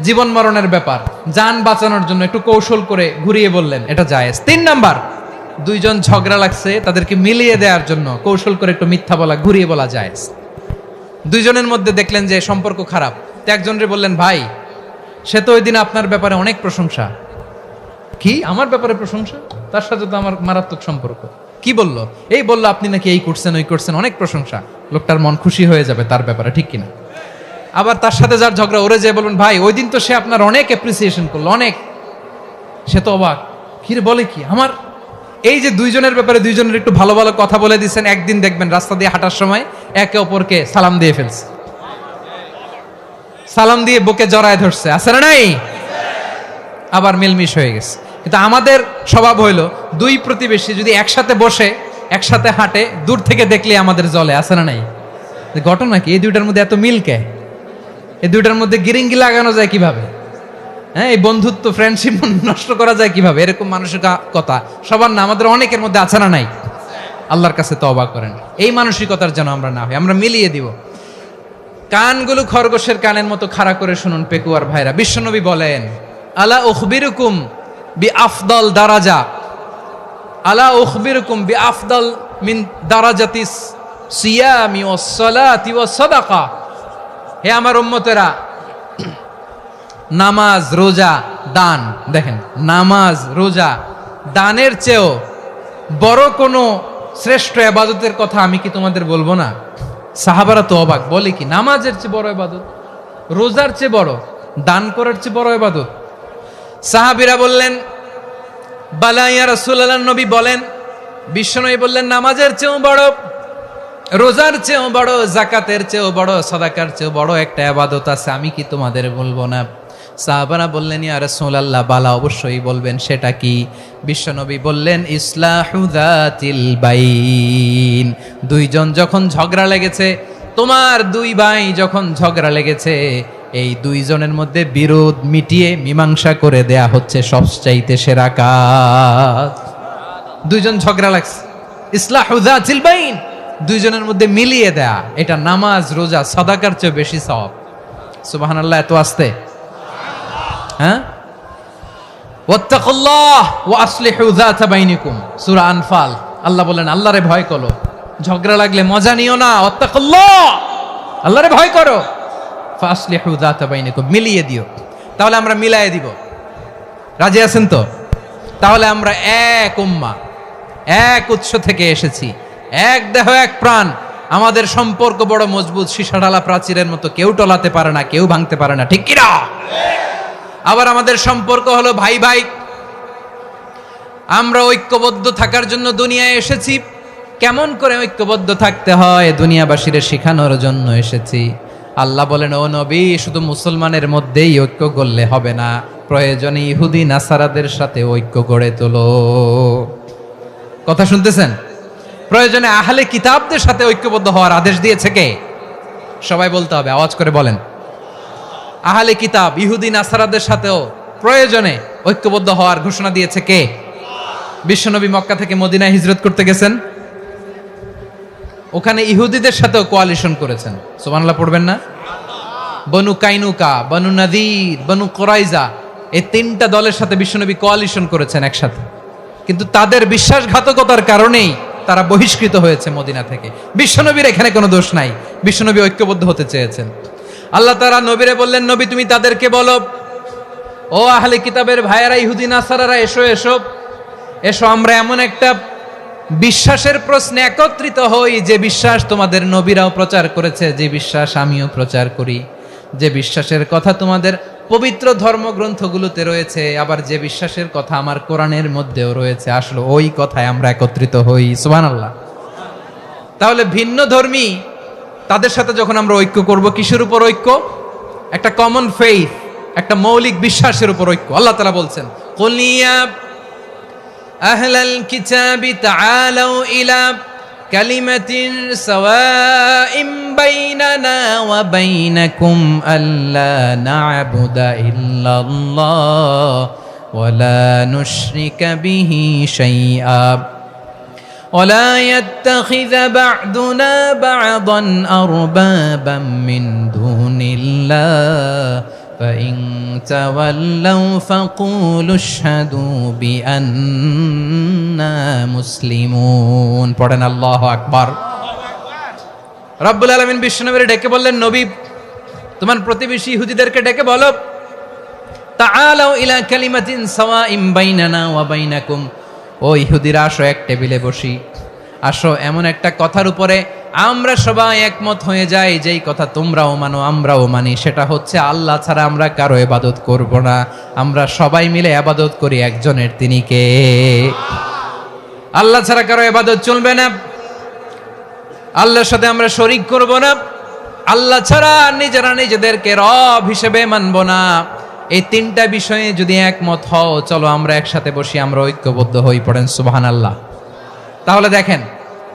জীবন মরণের ব্যাপার, জান বাঁচানোর জন্য একটু কৌশল করে ঘুরিয়ে বললেন, এটা জায়েজ। 3 নাম্বার, দুইজন ঝগড়া লাগছে, তাদেরকে মিলিয়ে দেওয়ার জন্য কৌশল করে একটু মিথ্যা বলা, ঘুরিয়ে বলা জায়েজ। দুইজনের মধ্যে দেখলেন যে সম্পর্ক খারাপ, তো একজনরে বললেন, ভাই সে তো ওই দিন আপনার ব্যাপারে অনেক প্রশংসা। কি? আমার ব্যাপারে প্রশংসা? তার সাথে তো আমার মারাত্মক সম্পর্ক। কি বললো? এই বললো আপনি নাকি এই করছেন, ওই করছেন, অনেক প্রশংসা। লোকটার মন খুশি হয়ে যাবে তার ব্যাপারে, ঠিক কিনা? আবার তার সাথে যার ঝগড়া, ওরে যে বলবেন, ভাই ওই দিন তো সে আপনার অনেক অ্যাপ্রিসিয়েশন করলো, অনেক। সে তো অবাক, কি রে বলে কি? আমার এই যে দুইজনের ব্যাপারে দুইজনের একটু ভালো ভালো কথা বলে দিচ্ছেন, একদিন দেখবেন রাস্তা দিয়ে হাঁটার সময় একে অপরকে সালাম দিয়ে ফেলছে, সালাম দিয়ে বুকে জড়ায় ধরছে, আছে না নাই? আবার মিলমিশ হয়ে গেছে। কিন্তু আমাদের স্বভাব হইলো, দুই প্রতিবেশী যদি একসাথে বসে একসাথে হাঁটে, দূর থেকে দেখলে আমাদের জলে, আছে না নাই? ঘটনা কি? এই দুইটার মধ্যে এত মিল কে? এই দুইটার মধ্যে গিরিঙ্গি লাগানো যায় কিভাবে? হ্যাঁ, এই বন্ধুত্ব, ফ্রেন্ডশিপ নষ্ট করা যায় কিভাবে? এরকম মানসিকতা সবার না, আমাদের অনেকের মধ্যে আছে না নাই? আল্লাহর কাছে তওবা করেন, এই মানসিকতার যেন আমরা না হই, আমরা মিলিয়ে দিব। কানগুলো খরগোশের কানের মতো খাড়া করে শুনুন পেকুয়ার ভাইরা। বিশ্বনবী বলেন, আলা উখবিরুকুম বিআফদাল দারাজা, আলা উখবিরুকুম বিআফদাল মিন দারাজাতিস সিয়ামি ওয়াস সালাতি ওয়াস সাদাকা। হে আমার উম্মতেরা, নামাজ, রোজা, দান, দেখেন নামাজ, রোজা, দানের চেয়েও বড় কোনো শ্রেষ্ঠ ইবাদতের কথা আমি কি তোমাদের বলবো না? সাহাবারা তো অবাক, বলে কি নামাজের চেয়ে বড় ইবাদত, রোজার চেয়ে বড়, দান করার চেয়ে বড় ইবাদত? সাহাবীরা বললেন, বালা ইয়া রাসূলুল্লাহ। নবী বলেন, বিশ্বনবী বললেন, নামাজের চেয়েও বড়, রোজার চেয়েও বড়, যাকাতের চেয়েও বড়, সাদাকার চেয়েও বড় একটা ইবাদত আছে, আমি কি তোমাদের বলবো না? সাহাবারা বললেন, ইয়া রাসূলুল্লাহ, বালা, অবশ্যই বলবেন, সেটা কি? বিশ্বনবী বললেন, ইসলাহু যাতিল বাইন। দুইজন যখন ঝগড়া লেগেছে, তোমার দুই ভাই যখন ঝগড়া লেগেছে, এই দুইজনের মধ্যে বিরোধ মিটিয়ে মীমাংসা করে দেয়া হচ্ছে সবচাইতে সেরা কাজ। দুইজন ঝগড়া লাগছে, ইসলাহু যাতিল বাইন, দুইজনের মধ্যে মিলিয়ে দেয়া, এটা নামাজ, রোজা, সাদাকার চেয়ে বেশি সওয়াব। সুবহানাল্লাহ, এত আস্তে? হ্যাঁ, ওয়াত্তাকুল্লাহ ওয়া আসলিহু যাতা বাইনিকুম, সূরা আনফাল। আল্লাহ বলেন, আল্লাহরে ভয় করো, ঝগড়া লাগলে মজা নিও না, ওয়াত্তাকুল্লাহ, আল্লাহরে ভয় করো, ফাসলিহু যাতা বাইনিকুম, মিলিয়ে দিও। তাহলে আমরা মিলাই দিব। রাজি আছেন তো? তাহলে আমরা এক উম্মাহ, এক উৎস থেকে এসেছি, এক দেহ এক প্রাণ। আমাদের সম্পর্ক বড় মজবুত, সীসাঢালা প্রাচীরের মতো, কেউ টলাতে পারে না, কেউ ভাঙতে পারে না, ঠিক কিনা? আবার আমাদের সম্পর্ক হলো ভাই ভাই। আমরা ঐক্যবদ্ধ থাকার জন্য দুনিয়ায় এসেছি। কেমন করে ঐক্যবদ্ধ থাকতে হয় দুনিয়াবাসীরে শেখানোর জন্য এসেছি। আল্লাহ বলেন, ও নবী, শুধু মুসলমানের মধ্যেই ঐক্য করলে হবে না, প্রয়োজনে ইহুদি নাসারাদের সাথে ঐক্য গড়ে তোলো। কথা শুনতেছেন? প্রয়োজনে আহলে কিতাবদের সাথে ঐক্যবদ্ধ হওয়ার আদেশ দিয়েছে কে? সবাই বলতে হবে, আওয়াজ করে বলেন। আহলে কিতাব ইহুদি নাসারাদের সাথেও প্রয়োজনে ঐক্যবদ্ধ হওয়ার ঘোষণা দিয়েছে কে? বিশ্বনবী মক্কা থেকে মদিনায় হিজরত করতে গেছেন, ওখানে ইহুদিদের সাথেও কোয়ালিশন করেছেন। সুবহানাল্লাহ পড়বেন না? বনু কাইনুকা, বনু নাদির, বনু কুরাইজা, এই তিনটা দলের সাথে বিশ্বনবী কোয়ালিশন করেছেন একসাথে। কিন্তু তাদের বিশ্বাসঘাতকতার কারণেই তারা বহিষ্কৃত হয়েছে মদিনা থেকে। বিশ্বনবীর এখানে কোনো দোষ নাই, বিশ্বনবী ঐক্যবদ্ধ হতে চেয়েছেন। আল্লাহ তাআলা নবীরে বললেন, নবী তুমি তাদেরকে বলো, ও আহলে কিতাবের ভাইয়েরা, ইহুদি নাসারারা, এসো এসো এসো, আমরা এমন একটা বিশ্বাসের প্রশ্নে একত্রিত হই যে বিশ্বাস তোমাদের নবীরাও প্রচার করেছে, যে বিশ্বাস আমিও প্রচার করি, যে বিশ্বাসের কথা তোমাদের পবিত্র ধর্মগ্রন্থগুলোতে রয়েছে, আবার যে বিশ্বাসের কথা আমার কোরআনের মধ্যেও রয়েছে, আসলে ওই কথায় আমরা একত্রিত হই। সুবহানাল্লাহ। তাহলে ভিন্ন ধর্মী তাদের সাথে যখন আমরা ঐক্য করব, কিসের উপর ঐক্য? একটা কমন ফেইথ, একটা মৌলিক বিশ্বাসের উপর ঐক্য। আল্লাহ তাআলা বলছেন, কুল ইয়া আহলাল কিতাবি তাআলাউ ইলা কালিমাতিন সাওয়াইম বাইনানা ওয়া বাইনাকুম আল্লা না'বুদা ইল্লাল্লাহ ওয়া লা নুশরিকা বিহি শাইআ ولا يتخذ بعضنا بعضا أربابا من دون الله فإن تولوا فقولوا اشهدوا بأننا مسلمون। পড়েন আল্লাহু আকবার। রব্বুল আলামিন বিশ্বনবীকে ডেকে বললেন, নবী তোমার প্রতিবেশী ইহুদিদেরকে ডেকে বলো, তাআলাউ ইলা কালিমাতিন সাওয়াইম বাইনানা ওয়া বাইনাকুম, ও ইহুদিরা আসো, এক টেবিলে বসি, আসো এমন একটা কথার উপরে আমরা সবাই একমত হয়ে যাই, যেই কথা তোমরাও মানো আমরাও মানি, সেটা হচ্ছে আল্লাহ ছাড়া আমরা কারো ইবাদত করব না, আমরা সবাই মিলে ইবাদত করি একজনের, তিনি কে? আল্লাহ ছাড়া কারো ইবাদত চলবে না, আল্লাহর সাথে আমরা শরীক করব না, আল্লাহ ছাড়া নিজেরা নিজেদেরকে রব হিসেবে মানব না। এই তিনটা বিষয়ে যদি একমত হও, চলো আমরা একসাথে বসি, আমরা ঐক্যবদ্ধ হই। পড়েন সুবহানাল্লাহ। তাহলে দেখেন,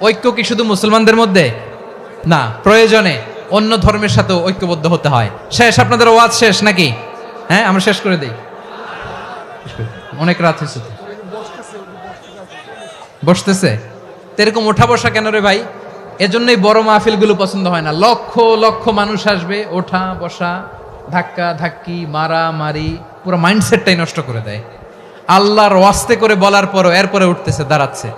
ঐক্য কি শুধু মুসলমানদের মধ্যে না, প্রয়োজনে অন্য ধর্মের সাথেও ঐক্যবদ্ধ হতে হয়। শেষ? আপনাদের ওয়াজ শেষ নাকি? হ্যাঁ, আমরা শেষ করে দেই, অনেক রাত হয়েছে। বসতেছে তো এরকম ওঠা বসা কেন রে ভাই? এজন্যই বড় মাহফিলগুলো পছন্দ হয় না। লক্ষ লক্ষ মানুষ আসবে, ওঠা বসা, ধাক্কা ধাক্কি, মারা মারি, পুরো মাইন্ডসেটটাই নষ্ট করে দেয়। আল্লাহর ওয়াস্তে করে বলার পরও এরপরে উঠতেছে, দাঁড়াচ্ছে।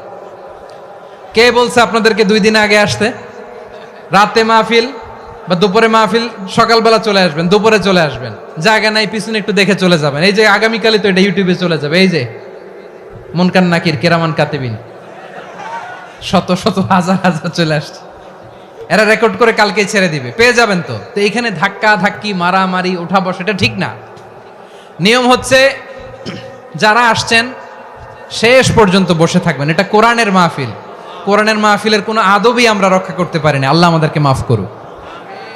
কে বলছে আপনাদেরকে 2 দিন আগে আসতে? রাতে মাহফিল বা দুপুরে মাহফিল, সকালবেলা চলে আসবেন, দুপুরে চলে আসবেন, জায়গা নাই পিছনে একটু দেখে চলে যাবেন। এই যে আগামীকালই তো এটা ইউটিউবে চলে যাবে, এই যে মুনকার নাকির কেরামান কাতিবিন, শত শত হাজার হাজার চলে আসছে, এরা রেকর্ড করে কালকে ছেড়ে দিবে, পেয়ে যাবেন। তো এইখানে ধাক্কা ধাক্কি, মারামারি, ওঠা বসা, এটা ঠিক না। নিয়ম হচ্ছে যারা আসছেন শেষ পর্যন্ত বসে থাকবেন। এটা কোরআনের মাহফিল, কোরআনের মাহফিলের কোনো আদবই আমরা রক্ষা করতে পারিনি। আল্লাহ আমাদেরকে মাফ করুক,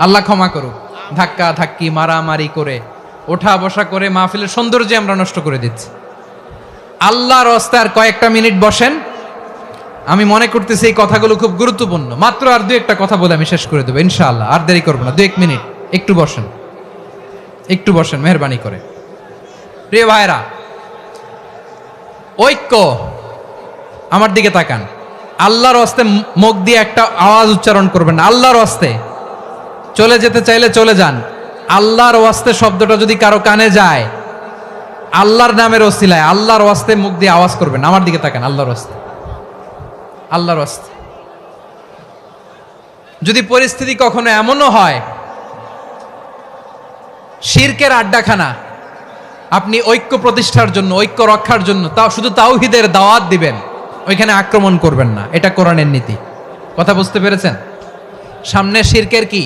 আল্লাহ ক্ষমা করুক। ধাক্কা ধাক্কি, মারামারি করে, ওঠা বসা করে মাহফিলের সৌন্দর্য আমরা নষ্ট করে দিচ্ছি। আল্লাহর রাস্তায় আর কয়েকটা মিনিট বসেন। আমি মনে করতেছি এই কথাগুলো খুব গুরুত্বপূর্ণ। মাত্র আর 2-1টা কথা বলে আমি শেষ করে দেবো ইনশাআল্লাহ, আর দেরি করবো না। 2-1 মিনিট একটু বসেন, একটু বসেন মেহরবানি করে। প্রিয় ভাইরা, ঐক্য, আমার দিকে তাকান। আল্লাহর রাস্তায় মুখ দিয়ে একটা আওয়াজ উচ্চারণ করবেন, আল্লাহর রাস্তায়। চলে যেতে চাইলে চলে যান। আল্লাহর ওয়াস্তে শব্দটা যদি কারো কানে যায়, আল্লাহর নামের ওসিলায় আল্লাহর ওয়াস্তে মুখ দিয়ে আওয়াজ করবেন। আমার দিকে তাকান, আল্লাহর ওয়াস্তে, আল্লাহর ওয়াস্তে। যদি পরিস্থিতি কখনো এমনও হয় শিরকের আড্ডাখানা, আপনি ঐক্য প্রতিষ্ঠার জন্য, ঐক্য রক্ষার জন্য শুধু তাওহীদের দাওয়াত দিবেন, ওইখানে আক্রমণ করবেন না। এটা কোরআনের নীতি। কথা বুঝতে পেরেছেন? সামনে শিরকের কি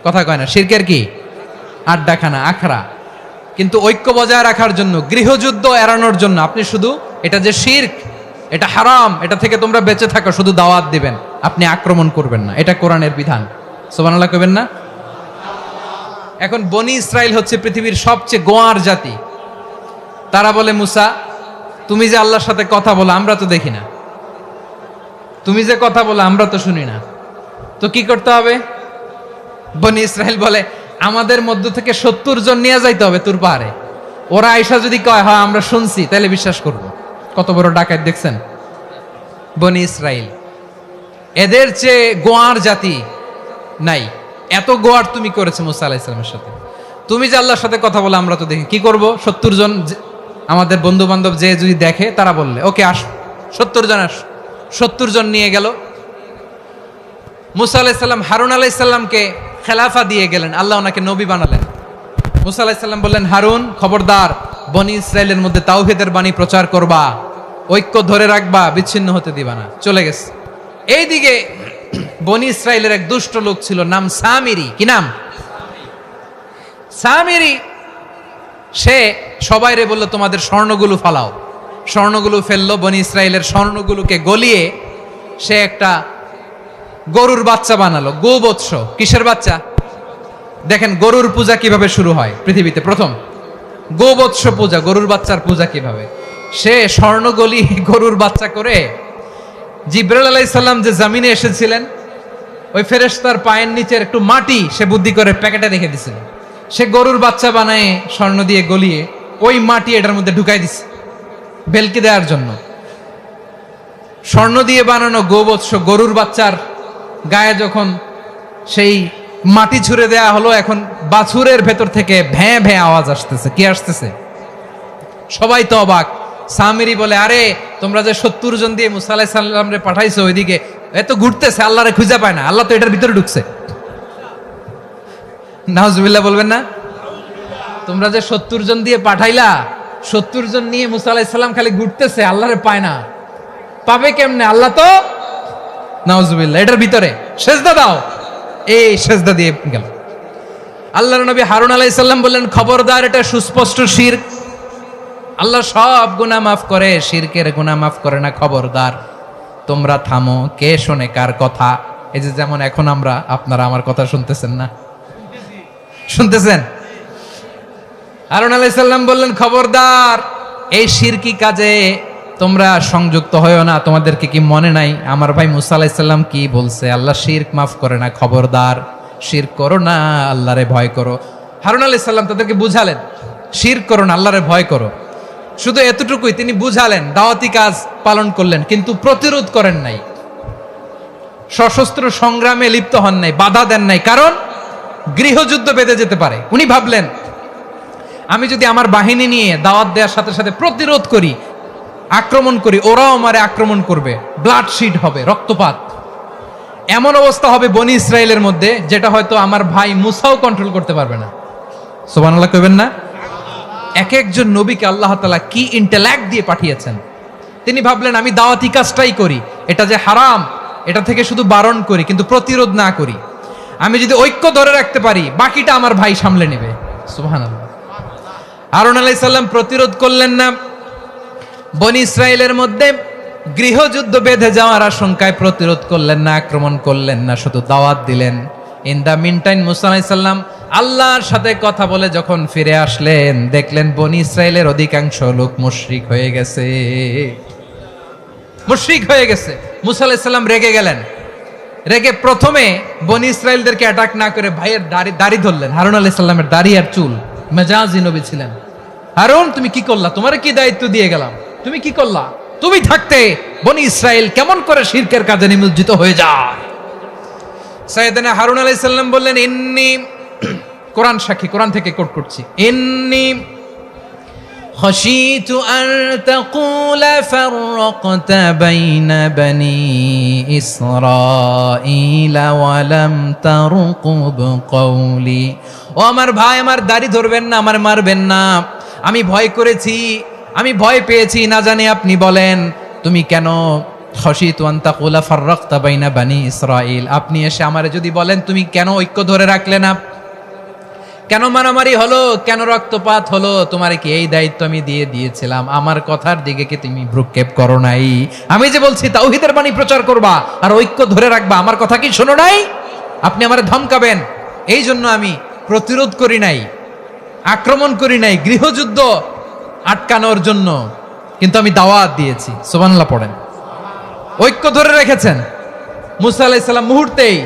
কথা কয় না, শিরকের কি আড্ডাখানা, আখড়া। কিন্তু ঐক্য বজায় রাখার জন্য, গৃহযুদ্ধ এড়ানোর জন্য আপনি শুধু এটা যে শিরক, এটা হারাম, এটা থেকে তোমরা বেঁচে থাকো, শুধু দাওয়াত দিবেন, আপনি আক্রমণ করবেন না। এটা কোরআনের বিধান। সুবহানাল্লাহ কইবেন না? এখন বনি ইসরাইল হচ্ছে পৃথিবীর সবচেয়ে গোয়ার জাতি। তারা বলে, মুসা তুমি যে আল্লাহর সাথে কথা বলো আমরা তো দেখি না, তুমি যে কথা বলো আমরা তো শুনি না, তো কি করতে হবে? বনি ইসরাইল বলে, আমাদের মধ্য থেকে 70 জন নিয়ে যাইতে হবে তুর পাহাড়ে। ওরা আয়সা যদি কয় হ্যাঁ আমরা শুনছি, তাহলে বিশ্বাস করব। কত বড় ডাকাত দেখছেন বনি ইসরাইল। এদের চেয়ে গোয়ার জাতি নাই। এত গোয়ার তুমি করেছো মুসা আলাইহিস সালামের সাথে। তুমি যে আল্লাহর সাথে কথা বলে আমরা তো দেখি, কি করব? 70 জন আমাদের বন্ধু বান্ধব যে যদি দেখে, তারা বললে ওকে আস, 70 জন আস। 70 জন নিয়ে গেল। মুসা আলাইহিস সালাম হারুন আলাইহিস সালামকে খেলাফা দিয়ে গেলেন, আল্লাহ ওনাকে নবী বানালেন। মুসা আলাইহিস সালাম বললেন, হারুন খবরদার, বনি ইসরাইলের মধ্যে তাওহীদের বাণী প্রচার করবা, ঐক্য ধরে রাখবা, বিচ্ছিন্ন হতে দিবা না। চলে গেছে। এইদিকে বনি ইসরাইলের এক দুষ্ট লোক ছিল, নাম সামিরি। কি নাম? সামিরি। সে সবাইরে বলল, তোমাদের স্বর্ণগুলো ফালাও। স্বর্ণগুলো ফেললো। বনি ইসরাইলের স্বর্ণগুলোকে গলিয়ে সে একটা গরুর বাচ্চা বানালো। গোবৎস। কিসের বাচ্চা? দেখেন গরুর পূজা কিভাবে শুরু হয় পৃথিবীতে প্রথম। গোবৎস পূজা, গরুর বাচ্চার পূজা কিভাবে। সে স্বর্ণ গলি গরুর বাচ্চা করে, জিবরাইল আলাইহিস সালাম যে জমিনে এসেছিলেন, ওই ফেরেশতার পায়ের নিচের একটু মাটি সে বুদ্ধি করে প্যাকেটে রেখে দিছিল। সে গরুর বাচ্চা বানায় স্বর্ণ দিয়ে গলিয়ে ওই মাটি এটার মধ্যে ঢুকাই দিছে ভেলকি দেওয়ার জন্য। স্বর্ণ দিয়ে বানানো গোবৎস গরুর বাচ্চার গায়ে যখন সেই মাটি ছুঁড়ে দেয়া হলো, এখন বাছুরের ভেতর থেকে ভ্যাঁ ভ্যাঁ আওয়াজ আসতেছে। কি আসতেছে? সবাই তো অবাক। সামিরি বলে, আরে তোমরা যে 70 জন দিয়ে মুসা আলাইহিস সালাম রে পাঠাইছো, ওইদিকে এত ঘুরতেছে, আল্লাহরে খুঁজে পায় না, আল্লাহ তো এটার ভিতরে ঢুকছে। নাউজুবিল্লাহ বলবেন না? তোমরা যে 70 জন দিয়ে পাঠাইলা, 70 জন নিয়ে মুসা আলাইহিস সালাম খালি ঘুরতেছে, আল্লাহরে পায় না। পাবে কেমনে? আল্লাহ তো, নাউজুবিল্লাহ, এটার ভিতরে সেজদা দাও। এই সেজদা দিয়ে গেল। আল্লাহর নবী হারুন আলাইহিস সালাম বললেন, খবরদার, এটা সুস্পষ্ট শিরক। আল্লাহ সব গুনাহ মাফ করে, শিরকের গুনাহ মাফ করে না। খবরদার, তোমরা থামো। কে শোনে কার কথা? এই যে যেমন এখন আপনারা আমার কথা শুনতেছেন না? শুনতেছেন? হারুন আলাইহিস সালাম বললেন, খবরদার, এই শিরকি কাজে তোমরা সংযুক্ত হয়ো না। তোমাদেরকে কি মনে নাই আমার ভাই মুসা আলাইহিস সালাম কি বলছে? আল্লাহ শিরক মাফ করে না। খবরদার, শিরক করো না, আল্লাহরে ভয় করো। হারুন আলাইহিস সালাম তাদেরকে বুঝালেন, শিরক করো না, আল্লাহরে ভয় করো। শুধু এতটুকুই তিনি বুঝালেন, দাওয়াতি কাজ পালন করলেন, কিন্তু প্রতিরোধ করেন নাই, সশস্ত্র সংগ্রামে লিপ্ত হন নাই, বাধা দেন নাই। কারণ গৃহযুদ্ধ বেঁধে যেতে পারে। উনি ভাবলেন, আমি যদি আমার বাহিনী নিয়ে দাওয়াত দেওয়ার সাথে সাথে প্রতিরোধ করি, আক্রমণ করি, ওরাও আমারে আক্রমণ করবে, ব্লাডশিড হবে, রক্তপাত। এমন অবস্থা হবে বনি ইসরাইলের মধ্যে, যেটা হয়তো আমার ভাই মুসাও কন্ট্রোল করতে পারবে না। সুবহানাল্লাহ কইবেন না? এক একজন নবীকে আল্লাহ তাআলা কি ইন্টেলেক্ট দিয়ে পাঠিয়েছেন। তিনি ভাবলেন, আমি দাওয়াতি কাজটাই করি, এটা যে হারাম এটা থেকে শুধু বারণ করি, কিন্তু প্রতিরোধ না করি। আমি যদি ঐক্য ধরে রাখতে পারি, বাকিটা আমার ভাই সামলে নেবে। সুবহানাল্লাহ। হারুন আলাইহিস সালাম প্রতিরোধ করলেন না। বনি ইসরাইলের মধ্যে গৃহযুদ্ধ বেঁধে যাওয়ার আশঙ্কায় প্রতিরোধ করলেন না, আক্রমণ করলেন না, শুধু দাওয়াত দিলেন। ইন দা মিন টাইম মুসা আলাইহিস সালাম আল্লাহর সাথে কথা বলে যখন ফিরে আসলেন, দেখলেন বনি ইসরাইলের অধিকাংশ লোক মুশরিক হয়ে গেছে। মুশরিক হয়ে গেছে। মুসা আলাইহিস সালাম রেগে গেলেন। রেগে প্রথমে বনি ইসরাইলদেরকে অ্যাটাক না করে ভাইয়ের দাড়ি ধরলেন। হারুন আলাইহিস সালামের দাড়ি আর চুল। মেজাজি নবী ছিলেন। হারুন, তুমি কি করলা? তোমারে কি দায়িত্ব দিয়ে গেলাম? তুমি কি করলা? তুমি থাকতে বনি ইসরাইল কেমন করে শিরকের কাজে নিমজ্জিত হয়ে যায়? সাইয়েদনা হারুন আলাইহিস সালাম বললেন, ইন্নী, কোরআন সাক্ষী, কোরআন থেকে কোট করছি, ইন্নী খাশিতু আন তাকুলা ফাররাকতা বাইনা বনি ইসরাঈলা ওয়া লাম তারকুব কওলি ও আমার ভাই, আমার দাড়ি ধরবেন না, আমার মারবেন না, আমি ভয় করেছি, আমি ভয় পেয়েছি, না জানি আপনি বলেন তুমি কেন খশিতু আন তাকুলা ফাররাকতা বাইনা বানি ইসরাঈল, আপনি এসে আমারে যদি বলেন তুমি কেন ঐক্য ধরে রাখলে না, কেন মারামারি হলো, কেন রক্তপাত হলো, তোমারে কি এই দায়িত্ব আমি দিয়ে দিয়েছিলাম? আমার কথার দিকে কি তুমি ভ্রুক্ষেপ করো নাই? আমি যে বলছি তাওহীদের বাণী প্রচার করবা আর ঐক্য ধরে রাখবা, আমার কথা কি শোনো নাই? আপনি আমারে ধমকাবেন, এই জন্য আমি প্রতিরোধ করি নাই, আক্রমণ করি নাই, গৃহযুদ্ধ আটকানোর জন্য কিন্তু আমি দাওয়াত দিয়েছি। সুবহানাল্লাহ পড়েন। ঐক্য ধরে রেখেছেন। মুসা আলাইহিস সালাম মুহূর্তেই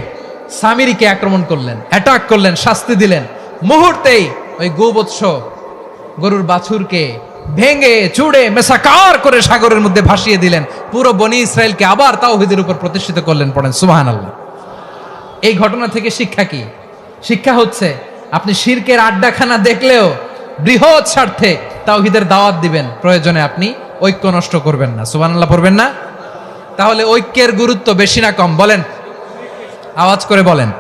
সামিরীকে আক্রমণ করলেন, অ্যাটাক করলেন, শাস্তি দিলেন। মুহূর্তেই ওই গোবৎস গরুর বাছুরকে ভেঙে চুড়ে মেসাকার করে সাগরের মধ্যে ভাসিয়ে দিলেন। পুরো বনি ইসরায়েলকে আবার তাওহীদের উপর প্রতিষ্ঠিত করলেন। পড়েন সুবহানাল্লাহ। এই ঘটনা থেকে শিক্ষা কি? শিক্ষা হচ্ছে আপনি শিরকের আড্ডাখানা দেখলেও বৃহৎ স্বার্থে তাওহীদের দাওয়াত দিবেন, প্রয়োজনে আপনি ঐক্য নষ্ট করবেন না। সুবহানাল্লাহ পড়বেন না? তাহলে ঐক্যের গুরুত্ব বেশি না কম? বলেন, আওয়াজ করে বলেন।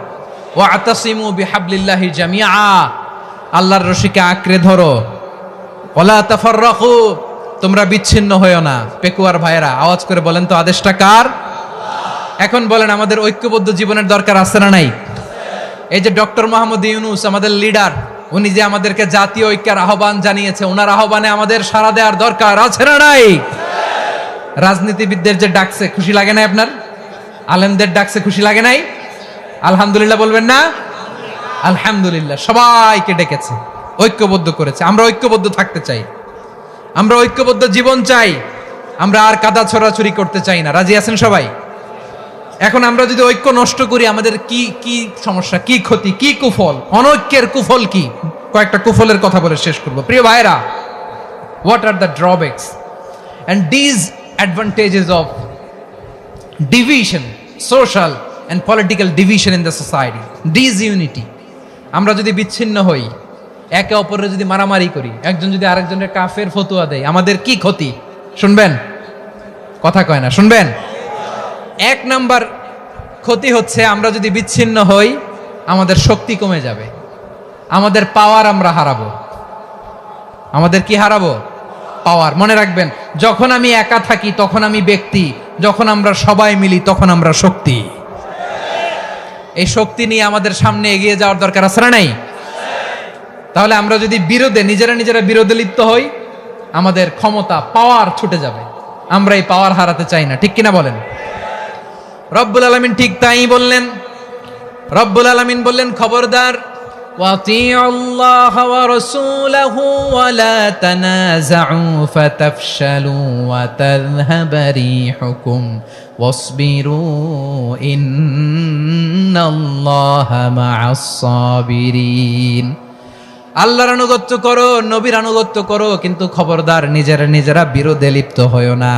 ওয়াতাসিমু বিহাবলিল্লাহি জামিআ, আল্লাহর রশিকে আঁকড়ে ধরো। ওয়ালা তাফাররাকু, তোমরা বিচ্ছিন্ন হয়ো না। পেকুয়ার ভাইয়েরা আওয়াজ করে বলেন তো, আদেশটা কার? এখন বলেন, আমাদের ঐক্যবদ্ধ জীবনের দরকার আছে না নাই? এই যে ডক্টর মোহাম্মদ ইউনূস আমাদের লিডার, উনি যে আমাদেরকে জাতীয় ঐক্যের আহ্বান জানিয়েছে, ওনার আহ্বানে আমাদের সাড়া দেওয়ার দরকার আছে না নাই? রাজনীতিবিদদের যে ডাকছে, খুশি লাগে নাই আপনার? আলেমদের ডাকছে, খুশি লাগে নাই? আলহামদুলিল্লাহ বলবেন না? আলহামদুলিল্লাহ, সবাইকে ডেকেছে, ঐক্যবদ্ধ করেছে। আমরা ঐক্যবদ্ধ থাকতে চাই, আমরা ঐক্যবদ্ধ জীবন চাই, আমরা আর কাদা ছড়াছড়ি করতে চাই না। রাজি আছেন সবাই? এখন আমরা যদি ঐক্য নষ্ট করি, আমাদের কি কি সমস্যা, কি ক্ষতি, কি কুফল? অনৈক্যের কুফল কি? কয়েকটা কুফলের কথা বলে শেষ করব। প্রিয় ভাইরা, what are the drawbacks and disadvantages of division, social and political division in the society, disunity? আমরা যদি বিচ্ছিন্ন হই, একে অপরের যদি মারামারি করি, একজন যদি আরেকজনের কাফের ফতোয়া দেয়, আমাদের কি ক্ষতি? শুনবেন? কথা কয় না, শুনবেন? এক নাম্বার ক্ষতি হচ্ছে, আমরা যদি বিচ্ছিন্ন হই, আমাদের শক্তি কমে যাবে, আমাদের পাওয়ার আমরা হারাবো। আমাদের কি হারাবো? পাওয়ার। মনে রাখবেন, যখন আমি একা থাকি তখন আমি ব্যক্তি, যখন আমরা সবাই মিলি তখন আমরা শক্তি। এই শক্তি নিয়ে আমাদের সামনে এগিয়ে যাওয়ার দরকার আছে না নাই? তাহলে আমরা যদি নিজেরা বিরোধে লিপ্ত হই, আমাদের ক্ষমতা, পাওয়ার ছুটে যাবে। আমরা এই পাওয়ার হারাতে চাই না, ঠিক কিনা বলেন? রব্বুল আলামিন ঠিক তাই বললেন। রব্বুল আলামিন বললেন, খবরদার, ওয়াতিউল্লাহ ওয়া রাসূলাহু ওয়া লা তানাযাউ ফাতাফশালু ওয়া তাযহাবা রিহুকুম ওয়াসবিরু ইন্নাল্লাহা মা'আস সাবিরিন। আল্লাহর আনুগত্য করো, নবীর আনুগত্য করো, কিন্তু খবরদার নিজেরা বিরোধে লিপ্ত হয়ো না,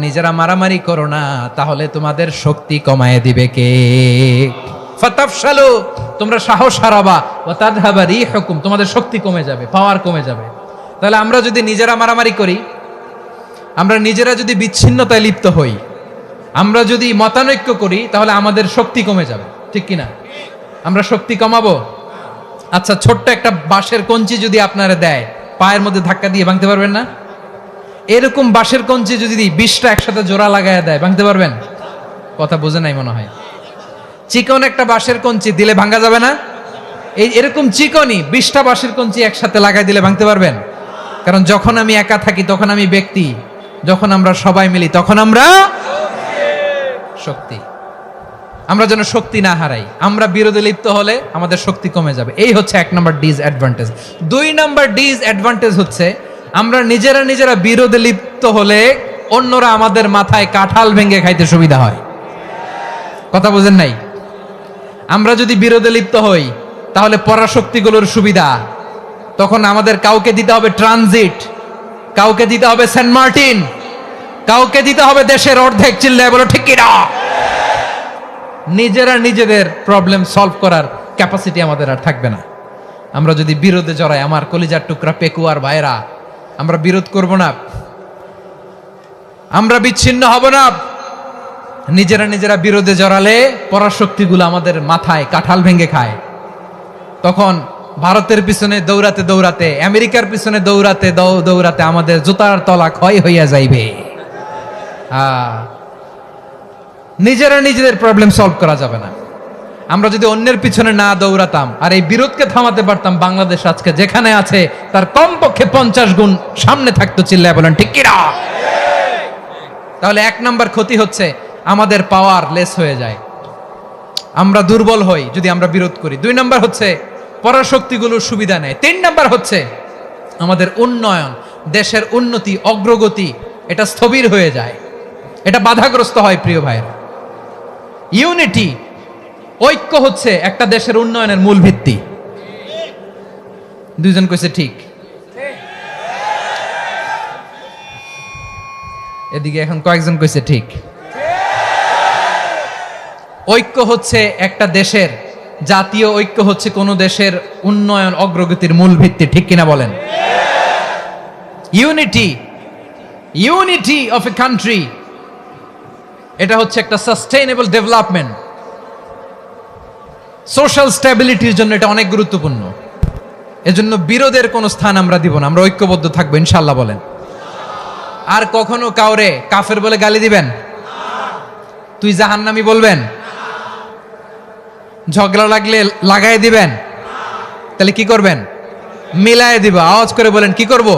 নিজেরা মারামারি করো না, তাহলে তোমাদের শক্তি কমায় দিবে কে? ফাতাফশালু, তোমরা সাহস হারাবা, ওয়া তাযহাবা রিহুকুম, তোমাদের শক্তি কমে যাবে, পাওয়ার কমে যাবে। তাহলে আমরা যদি নিজেরা মারামারি করি, আমরা নিজেরা যদি বিচ্ছিন্নতায় লিপ্ত হই, আমরা যদি মতানৈক্য করি, তাহলে আমাদের শক্তি কমে যাবে, ঠিক কিনা? আমরা শক্তি কমাবো। আচ্ছা, ছোট্ট একটা বাঁশের কঞ্চি যদি আপনারা দেয়, পায়ের মধ্যে ধাক্কা দিয়ে ভাঙতে পারবেন না? এরকম বাঁশের কঞ্চি যদি 20টা একসাথে জোড়া লাগায় দেয়, ভাঙতে পারবেন? কথা বোঝে নাই মনে হয়। চিকন একটা বাঁশের কঞ্চি দিলে ভাঙা যাবে না? এরকম চিকনই 20টা বাঁশের কঞ্চি একসাথে লাগাই দিলে ভাঙতে পারবেন? কারণ যখন আমি একা থাকি তখন আমি ব্যক্তি, যখন আমরা সবাই মিলি তখন আমরা শক্তি। আমরা যেন শক্তি না হারাই। আমরা বিরোধে লিপ্ত হলে আমাদের শক্তি কমে যাবে। এই হচ্ছে 1 নম্বর ডিসঅ্যাডভান্টেজ। 2 নম্বর ডিসঅ্যাডভান্টেজ হচ্ছে, আমরা নিজেরা বিরোধে লিপ্ত হলে অন্যরা আমাদের মাথায় কাঁঠাল ভেঙে খাইতে সুবিধা হয়। কথা বুঝেন নাই? আমরা যদি বিরোধে লিপ্ত হই, তাহলে পরাশক্তিগুলোর সুবিধা, তখন আমাদের কাউকে দিতে হবে ট্রানজিট, কাউকে দিতে হবে সেন্ট মার্টিন, কাউকে দিতে হবে দেশের অর্ধেক। চিল্লায় বলো ঠিক কিনা? নিজেদের প্রবলেম সলভ করার ক্যাপাসিটি আমাদের আর থাকবে না। আমরা যদি বিরোধে জড়াই, আমার কলিজার টুকরা পেকুয়ার ভাইরা, আমরা বিরোধ করব না, আমরা বিচ্ছিন্ন হব না। নিজেরা বিরোধে জড়ালে পরাশক্তিগুলো আমাদের মাথায় কাঁঠাল ভেঙে খায়। তখন ভারতের পিছনে দৌড়াতে দৌড়াতে, আমেরিকার পিছনে দৌড়াতে দৌড়াতে আমাদের জুতার তলা ক্ষয় হইয়া যাইবে। নিজেরা নিজেদের প্রবলেম সলভ করা যাবে না। আমরা যদি অন্যের পিছনে না দৌড়াতাম আর এই বিরোধকে থামাতে পারতাম, বাংলাদেশ আজকে যেখানে আছে তার কমপক্ষে 50 গুণ সামনে থাকতো। চিল্লায় বলেন ঠিক কিনা? তাহলে 1 নাম্বার ক্ষতি হচ্ছে আমাদের পাওয়ার লেস হয়ে যায়, আমরা দুর্বল হই যদি আমরা বিরোধ করি। 2 নাম্বার হচ্ছে পরাশক্তিগুলোর সুবিধা নেয়। 3 নাম্বার হচ্ছে আমাদের উন্নয়ন, দেশের উন্নতি, অগ্রগতি এটা স্থবির হয়ে যায়, এটা বাধাগ্রস্ত হয়। প্রিয় ভাইরা, ইউনিটি, ঐক্য হচ্ছে একটা দেশের উন্নয়নের মূল ভিত্তি। 2 জন কইছে ঠিক। এদিকে এখন কয়েকজন কইছে ঠিক। ঐক্য হচ্ছে একটা দেশের, জাতীয় ঐক্য হচ্ছে কোন দেশের উন্নয়ন অগ্রগতির মূল ভিত্তি। ঠিক কিনা বলেন? ইউনিটি অফ এ কান্ট্রি, এটা হচ্ছে একটা সাস্টেইনেবল ডেভেলপমেন্ট, সোশ্যাল স্ট্যাবিলিটির জন্য এটা অনেক গুরুত্বপূর্ণ। এজন্য বিরোধের কোনো স্থান আমরা দিব না, আমরা ঐক্যবদ্ধ থাকবো ইনশাআল্লাহ বলেন। আর কখনো কাউরে কাফের বলে গালি দিবেন? তুই জাহান্নামী বলবেন? ঝগড়া লাগলে লাগাই দিবেন? তাহলে কি করবেন? মিলায় দিব। আওয়াজ করে বলেন কি করব?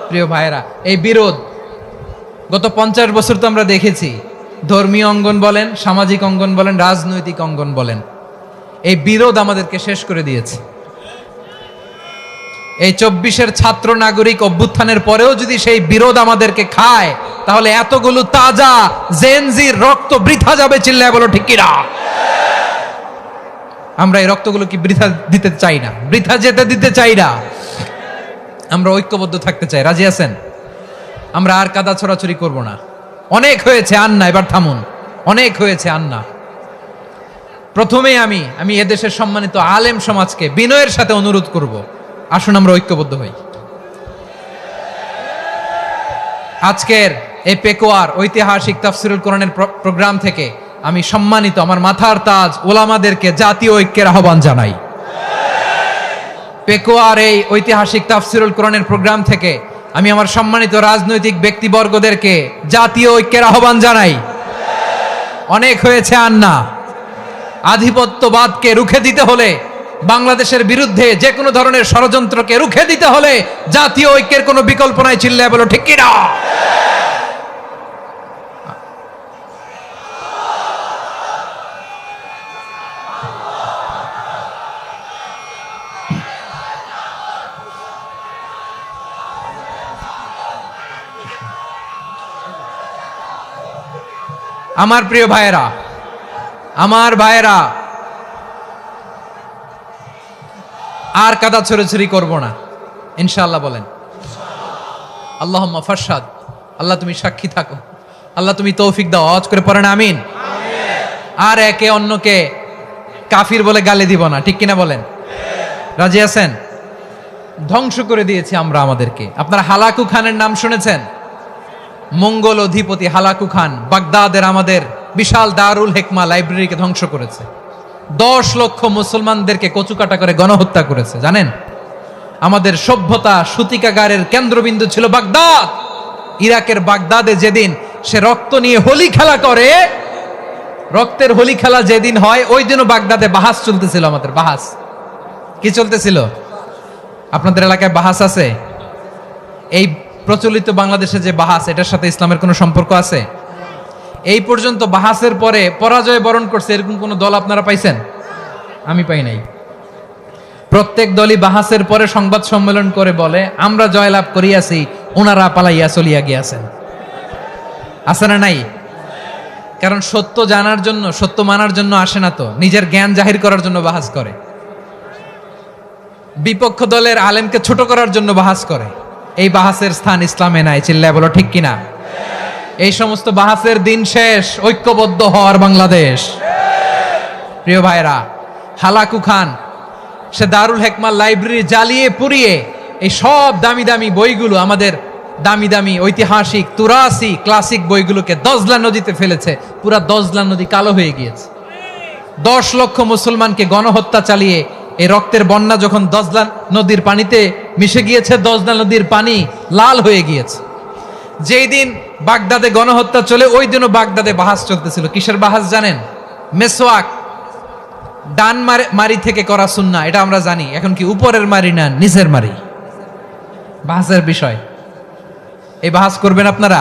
প্রিয় ভাইরা, এই বিরোধ গত 50 বছর তো আমরা দেখেছি। ধর্মীয় অঙ্গন বলেন, সামাজিক অঙ্গন বলেন, রাজনৈতিক অঙ্গন বলেন, এই বিরোধ আমাদেরকে শেষ করে দিয়েছে। এই 24-এর ছাত্র নাগরিক অভ্যুত্থানের পরেও যদি সেই বিরোধ আমাদেরকে খায়, তাহলে এতগুলো তাজা জেনজির রক্ত বৃথা যাবে। চিল্লায় বলো ঠিক কিনা? আমরা এই রক্তগুলো কি বৃথা দিতে চাই না, বৃথা যেতে দিতে চাই না। আমরা ঐক্যবদ্ধ থাকতে চাই। রাজি আছেন? আমরা আর কাদা ছড়াছড়ি করব না। অনেক হয়েছে আন্না, এবার থামুন। অনেক হয়েছে আন্না। প্রথমেই আমি এদেশের সম্মানিত আলেম সমাজকে বিনয়ের সাথে অনুরোধ করব, আসুন আমরা ঐক্যবদ্ধ হই। আজকের এই পেকুয়ার ঐতিহাসিক তাফসিরুল কোরআনের প্রোগ্রাম থেকে আমি সম্মানিত আমার মাথার তাজ ওলামাদেরকে জাতীয় ঐক্যের আহ্বান জানাই। পেকুয়ার এই ঐতিহাসিক তাফসিরুল কোরআনের প্রোগ্রাম থেকে আমি আমার সম্মানিত রাজনৈতিক ব্যক্তিবর্গদেরকে জাতীয় ঐক্যের আহ্বান জানাই। অনেক হয়েছে আন্না। আধিপত্যবাদকে রুখে দিতে হলে, বাংলাদেশের বিরুদ্ধে যে কোনো ধরনের ষড়যন্ত্রকে রুখে দিতে হলে জাতীয় ঐক্যের কোনো বিকল্প নাই। চিল্লায় বলো ঠিক কিনা? আমার প্রিয় ভাইয়েরা, আর কাদা ছড়াছড়ি করব না ইনশাআল্লাহ বলেন। আল্লাহুম্মা ফারশাদ। আল্লাহ তুমি সাক্ষী থাকো, আল্লাহ তুমি তৌফিক দাও। আওয়াজ করে পড়েন আমিন। আর একে অন্যকে কাফির বলে গালি দিব না। ঠিক কিনা বলেন? রাজি আছেন? ধ্বংস করে দিয়েছি আমরা আমাদেরকে। আপনারা হালাকু খানের নাম শুনেছেন? মঙ্গল অধিপতি হালাকু খান বাগদাদের আমাদের বিশাল দারুল হিকমা লাইব্রেরিকে ধ্বংস করেছে। 10 লক্ষ মুসলমানদেরকে কচুকাটা করে গণহত্যা করেছে। জানেন, আমাদের সভ্যতা সূতিকাগারের কেন্দ্রবিন্দু ছিল বাগদাদ। ইরাকের বাগদাদে যেদিন সে রক্ত নিয়ে হোলি খেলা করে, রক্তের হোলি খেলা যেদিন হয়, ওই দিনও বাগদাদে বাহাস চলতেছিল। আমাদের বাহাস কি চলতেছিল? আপনাদের এলাকায় বাহাস আছে? এই প্রচলিত বাংলাদেশে যে বাহাস, এটার সাথে ইসলামের কোনো সম্পর্ক আছে? এই পর্যন্ত বাহাসের পরে পরাজয় বরণ করছে এরকম কোন দল আপনারা পাইছেন? আমি পাই নাই। প্রত্যেক দলই বাহাসের পরে সংবাদ সম্মেলন করে বলে আমরা জয়লাভ করিয়াছি, ওনারা পালাইয়া চলিয়া গিয়াছেন। আছে না নাই? কারণ সত্য জানার জন্য, সত্য মানার জন্য আসে না তো, নিজের জ্ঞান জাহির করার জন্য বাহাস করে। বিপক্ষ দলের আলেমকে ছোট করার জন্য বাহাস করে। এই বাহাসের স্থান ইসলামে নাই। চিল্লায় বলো ঠিক কিনা? এই সমস্ত বাহাসের দিন শেষ। ঐক্যবদ্ধ হওয়ার বাংলাদেশ। প্রিয় ভাইরা, হালাকু খান সে দারুল হিকমা লাইব্রেরি জ্বালিয়ে পুড়িয়ে এই সব দামি দামি বইগুলো, আমাদের দামি দামি ঐতিহাসিক তুরাসি ক্লাসিক বইগুলোকে দজলা নদীতে ফেলেছে। পুরা দজলা নদী কালো হয়ে গিয়েছে। 10 লক্ষ মুসলমানকে গণহত্যা চালিয়ে এই রক্তের বন্যা যখন দজলা নদীর পানিতে মিশে গিয়েছে, দজলা নদীর পানি লাল হয়ে গিয়েছে। যেই দিন বাগদাদে গণহত্যা চলে, ওই দিনও বাগদাদে বাহাস চলতেছিল। কিসের বাহাস জানেন? মেসওয়াক, ডান মারি থেকে করা সুন্নাহ, এটা আমরা জানি। এখন কি উপরের মারি না নিচের মারি? বাহাসের বিষয়। এই বাহাস করবেন আপনারা?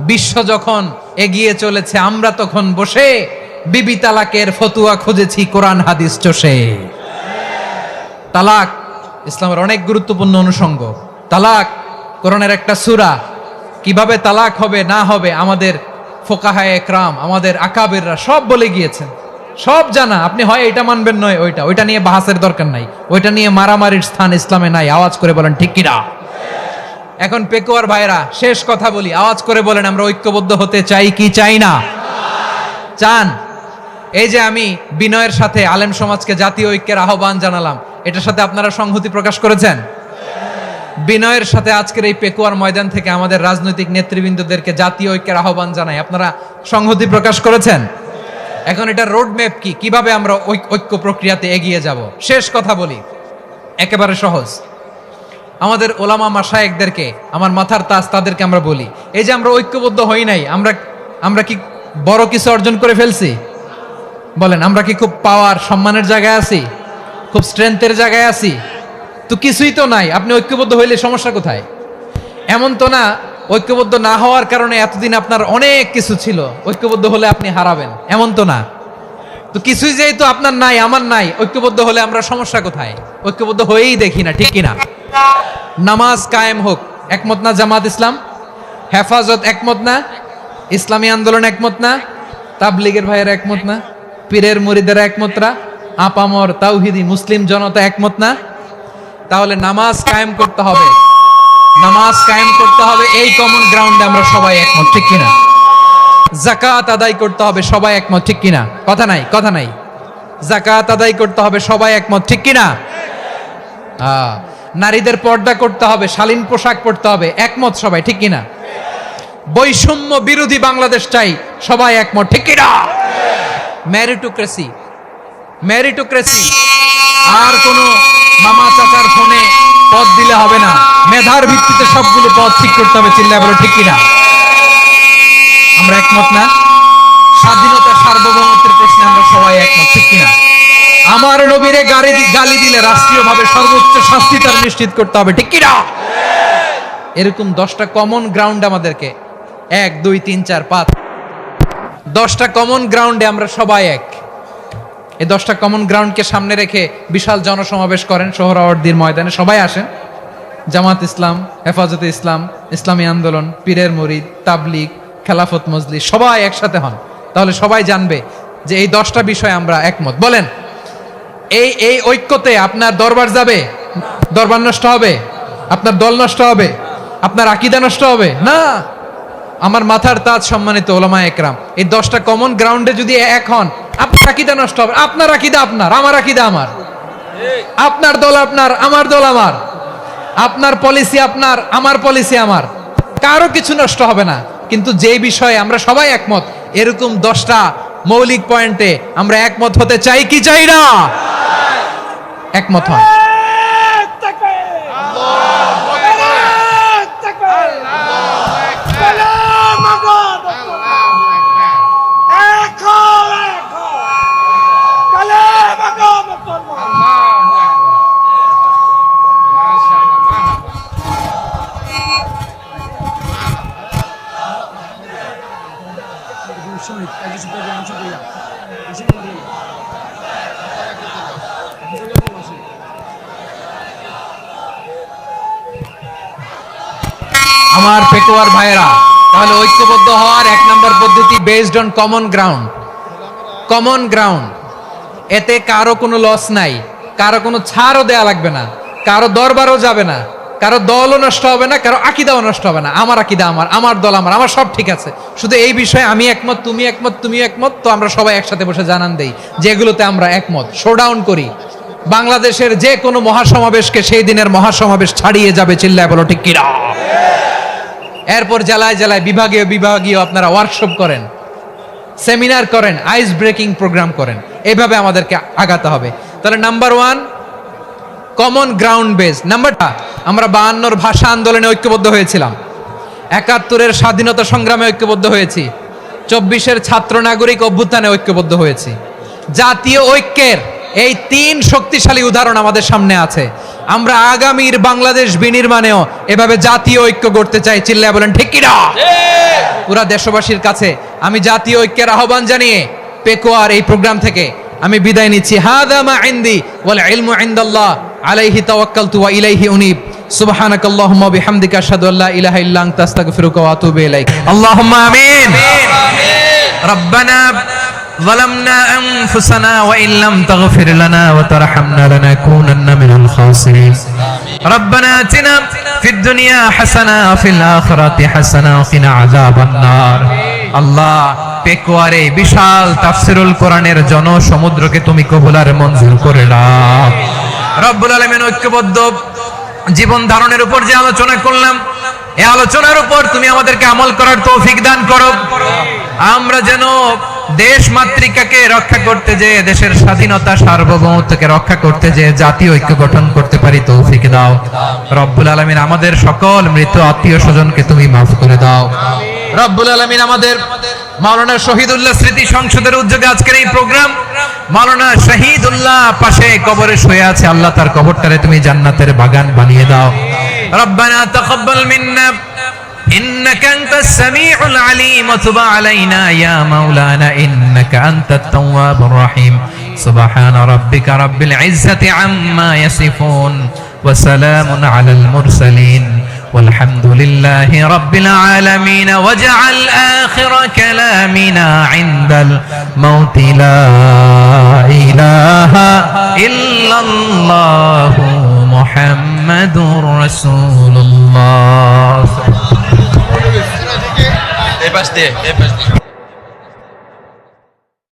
বিশ্ব যখন এগিয়ে চলেছে, আমরা তখন বসে বিবি তালাকের ফতুয়া খুঁজেছি কোরআন হাদিস চষে। তালাক ইসলামের অনেক গুরুত্বপূর্ণ অনুষঙ্গ। তালাক কোরআনের একটা সূরা। কিভাবে তালাক হবে না হবে আমাদের ফোকাহায়ে একরাম, আমাদের আকাবেররা সব বলে গিয়েছেন, সব জানা। আপনি হয় এটা মানবেন নয় ওইটা নিয়ে বাহাসের দরকার নাই, ওইটা নিয়ে মারামারির স্থান ইসলামে নাই। আওয়াজ করে বলেন ঠিক কিনা? এখন পেকুয়ার ভাইরা, শেষ কথা বলি, আওয়াজ করে বলেন আমরা ঐক্যবদ্ধ হতে চাই কি চাই না? চান? এই যে আমি বিনয়ের সাথে আলেম সমাজকে জাতীয় ঐক্যের আহ্বান জানালাম, এটার সাথে আপনারা সংহতি প্রকাশ করেছেন? বিনয়ের সাথে আজকের এই পেকুয়ার ময়দান থেকে আমাদের রাজনৈতিক নেতৃবৃন্দদেরকে জাতীয় ঐক্যের আহ্বান জানাই, আপনারা সংহতি প্রকাশ করেছেন? এখন এটা রোড ম্যাপ কি, কিভাবে আমরা ঐক্য প্রক্রিয়াতে এগিয়ে যাব? শেষ কথা বলি, একেবারে সহজ। আমাদের ওলামা মাশায়েখদেরকে, আমার মাথার তাজ, তাদেরকে আমরা বলি, এই যে আমরা ঐক্যবদ্ধ হই নাই, আমরা কি বড় কিছু অর্জন করে ফেলছি? বলেন, আমরা কি খুব পাওয়ার সম্মানের জায়গায় আছি? খুব স্ট্রেংথের জায়গায় আছি? তো কিছুই তো নাই। আপনি ঐক্যবদ্ধ হইলে সমস্যা কোথায়? এমন তো না ঐক্যবদ্ধ না হওয়ার কারণে এতদিন আপনার অনেক কিছু ছিল, ঐক্যবদ্ধ হলে আপনি হারাবেন, এমন তো না। তো কিছুই যেহেতু আপনার নাই, আমার নাই, ঐক্যবদ্ধ হলে আমরা সমস্যা কোথায়? ঐক্যবদ্ধ হয়েই দেখি না, ঠিক কিনা? নামাজ কায়েম হোক, একমত না জামাত ইসলাম? হেফাজত একমত না? ইসলামী আন্দোলন একমত না? তাবলীগের ভাইয়েরা একমত না? পীরের মুরিদেরা একমত না? আপামর তাওহীদি মুসলিম জনতা একমত না? তাহলে নামাজ কায়েম করতে হবে, নামাজ কায়েম করতে হবে, এই কমন গ্রাউন্ডে আমরা সবাই একমত, ঠিক কিনা? যাকাত আদায় করতে হবে, সবাই একমত, ঠিক কিনা? কথা নাই, কথা নাই। যাকাত আদায় করতে হবে, সবাই একমত, ঠিক কিনা? নারীদের পর্দা করতে হবে, শালীন পোশাক পরতে হবে, একমত সবাই, ঠিক কিনা? বৈষম্য বিরোধী বাংলাদেশ চাই, সবাই একমত, ঠিক কিনা? মেরিটোক্রেসি, মেরিটোক্রেসি, আর কোন মামা চাচার ফোনে পদ দিলে হবে না, মেধার ভিত্তিতে সবগুলো পদ ঠিক করতে হবে, চিল্লায় বলো ঠিক কিনা? আমরা একমত না? স্বাধীনতা সার্বভৌমত্বের প্রশ্নে আমরা সবাই একমত, ঠিক কিনা? আমার নবীরে গালি দিলে রাষ্ট্রীয়ভাবে সর্বোচ্চ শাস্তি তার নিশ্চিত করতে হবে, ঠিক কিনা? এরকম 10টা কমন গ্রাউন্ড আমাদেরকে, 1 2 3 4 5, 10টা কমন গ্রাউন্ডে আমরা সবাই এক। এই 10টা কমন গ্রাউন্ডকে সামনে রেখে বিশাল জনসমাবেশ করেন সোহরাওয়ার্দীর ময়দানে, সবাই আসেন। জামাত ইসলাম, হেফাজতে ইসলাম, ইসলামী আন্দোলন, পীরের মুরিদ, তাবলীগ, খেলাফত মজলিস, সবাই একসাথে হন, তাহলে সবাই জানবে যে এই 10টা বিষয় আমরা একমত। বলেন, এই ঐক্যতে আপনার দরবার যাবে? দরবার নষ্ট হবে? আপনার দল নষ্ট হবে? আপনার আকীদা নষ্ট হবে? না। আমার মাথার তাজ সম্মানিত ওলামায়ে একরাম, এই 10টা কমন গ্রাউন্ডে যদি এক হন, আপনার আকীদা নষ্ট হবে? আপনার আকীদা আপনার, আমার আকীদা আমার, আপনার দল আপনার, আমার দল আমার, আপনার পলিসি আপনার, আমার পলিসি আমার, কারো কিছু নষ্ট হবে না। কিন্তু যে বিষয়ে আমরা সবাই একমত, এরকম 10টা মৌলিক পয়েন্টে আমরা একমত হতে চাই কি চাই না? একমত হন। আমার পেকুয়ার ভাইরা, তাহলে ঐক্যবদ্ধ হওয়ার 1 নম্বর পদ্ধতি based on common ground. Common ground, এতে কারো কোনো লস নাই, কারো কোনো ছাড়ও দেয়া লাগবে না, কারো দরবারও যাবে না, কারো দলও নষ্ট হবে না, কারো আকীদাও নষ্ট হবে না। আমার আকীদা আমার, আমার দল আমার, আমার সব ঠিক আছে। শুধু এই বিষয়ে আমি একমত, তুমি একমত, তুমি একমত, তো আমরা সবাই একসাথে বসে জানান দেই যেগুলোতে আমরা একমত, শোডাউন করি। বাংলাদেশের যে কোনো মহাসমাবেশকে সেই দিনের মহাসমাবেশ ছাড়িয়ে যাবে, চিল্লায় বলো ঠিক কিনা? এরপর জেলায় জেলায় বিভাগীয় বিভাগীয় আপনারা ওয়ার্কশপ করেন, সেমিনার করেন, আইস ব্রেকিং প্রোগ্রাম করেন, এইভাবে আমাদেরকে আগাতে হবে। তাহলে নাম্বার 1 কমন গ্রাউন্ড বেস। নাম্বারটা, আমরা 52 ভাষা আন্দোলনে ঐক্যবদ্ধ হয়েছিলাম, 71 স্বাধীনতা সংগ্রামে ঐক্যবদ্ধ হয়েছি, 24 ছাত্র নাগরিক অভ্যুত্থানে ঐক্যবদ্ধ হয়েছি। জাতীয় ঐক্যের এই 3 শক্তিশালী উদাহরণ আমাদের সামনে আছে। আমরা আগামীর বাংলাদেশ বিনির্মাণেও এভাবে জাতীয় ঐক্য গড়তে চাই। চিল্লায় বলেন ঠিক কি না? পুরা দেশবাসীর কাছে আমি জাতীয় ঐক্যের আহ্বান জানিয়ে পেকুয়ার এই প্রোগ্রাম থেকে আমি বিদায় নিচ্ছি। হাদা মা ইনদি ওয়াল ইলমু ইনদাল্লাহ আলাইহি তাওয়াক্কালতু ওয়া ইলাইহি উনীব। সুবহানাকাল্লাহুম্মা ওয়া বিহামদিকা আশহাদু আল্লা ইলাহা ইল্লা আনতা আস্তাগফিরুকা ওয়া আতুবু ইলাইক। আল্লাহুম্মা আমিন। রব্বানা ظلمنا أنفسنا وإن لم تغفر لنا وترحمنا لنكونن من الخاسرين. ربنا آتنا في الدنيا حسنة وفي الآخرة حسنة وقنا عذاب النار. আল্লাহ, পেকুয়ারে বিশাল তাফসিরুল কোরআনের জনসমুদ্রকে তুমি কবুল আর মঞ্জুর করে নাও। রব্বুল আলামিন, ঐক্যবদ্ধ জীবন ধারণের উপর যে আলোচনা করলাম, এই আলোচনার উপর তুমি আমাদেরকে আমল করার তৌফিক দান করো। আমরা যেন দেশ মাতৃকাকে রক্ষা করতে যে, দেশের স্বাধীনতা সার্বভৌমত্বকে রক্ষা করতে যে জাতীয় ঐক্য গঠন করতে পারি তৌফিক দাও। রব্বুল আলামিন, আমাদের সকল মৃত আত্মীয় স্বজনকে তুমি মাফ করে দাও। রব্বুল আলামিন, আমাদের মাওলানা শহীদুল্লাহ স্মৃতি সংসদের উদ্যোগে আজকের এই প্রোগ্রাম, মাওলানা শহীদুল্লাহ পাশে কবরে শুয়ে আছে, আল্লাহ তার কবরটারে তুমি জান্নাতের বাগান বানিয়ে দাও। রব্বানা তাকাব্বাল মিন্না إنك أنت السميع العليم وتب علينا يا مولانا إنك أنت التواب الرحيم. سبحان ربك رب العزة عما يصفون وسلام على المرسلين والحمد لله رب العالمين. واجعل آخر كلامنا عند الموت لا إله إلا الله محمد رسول الله.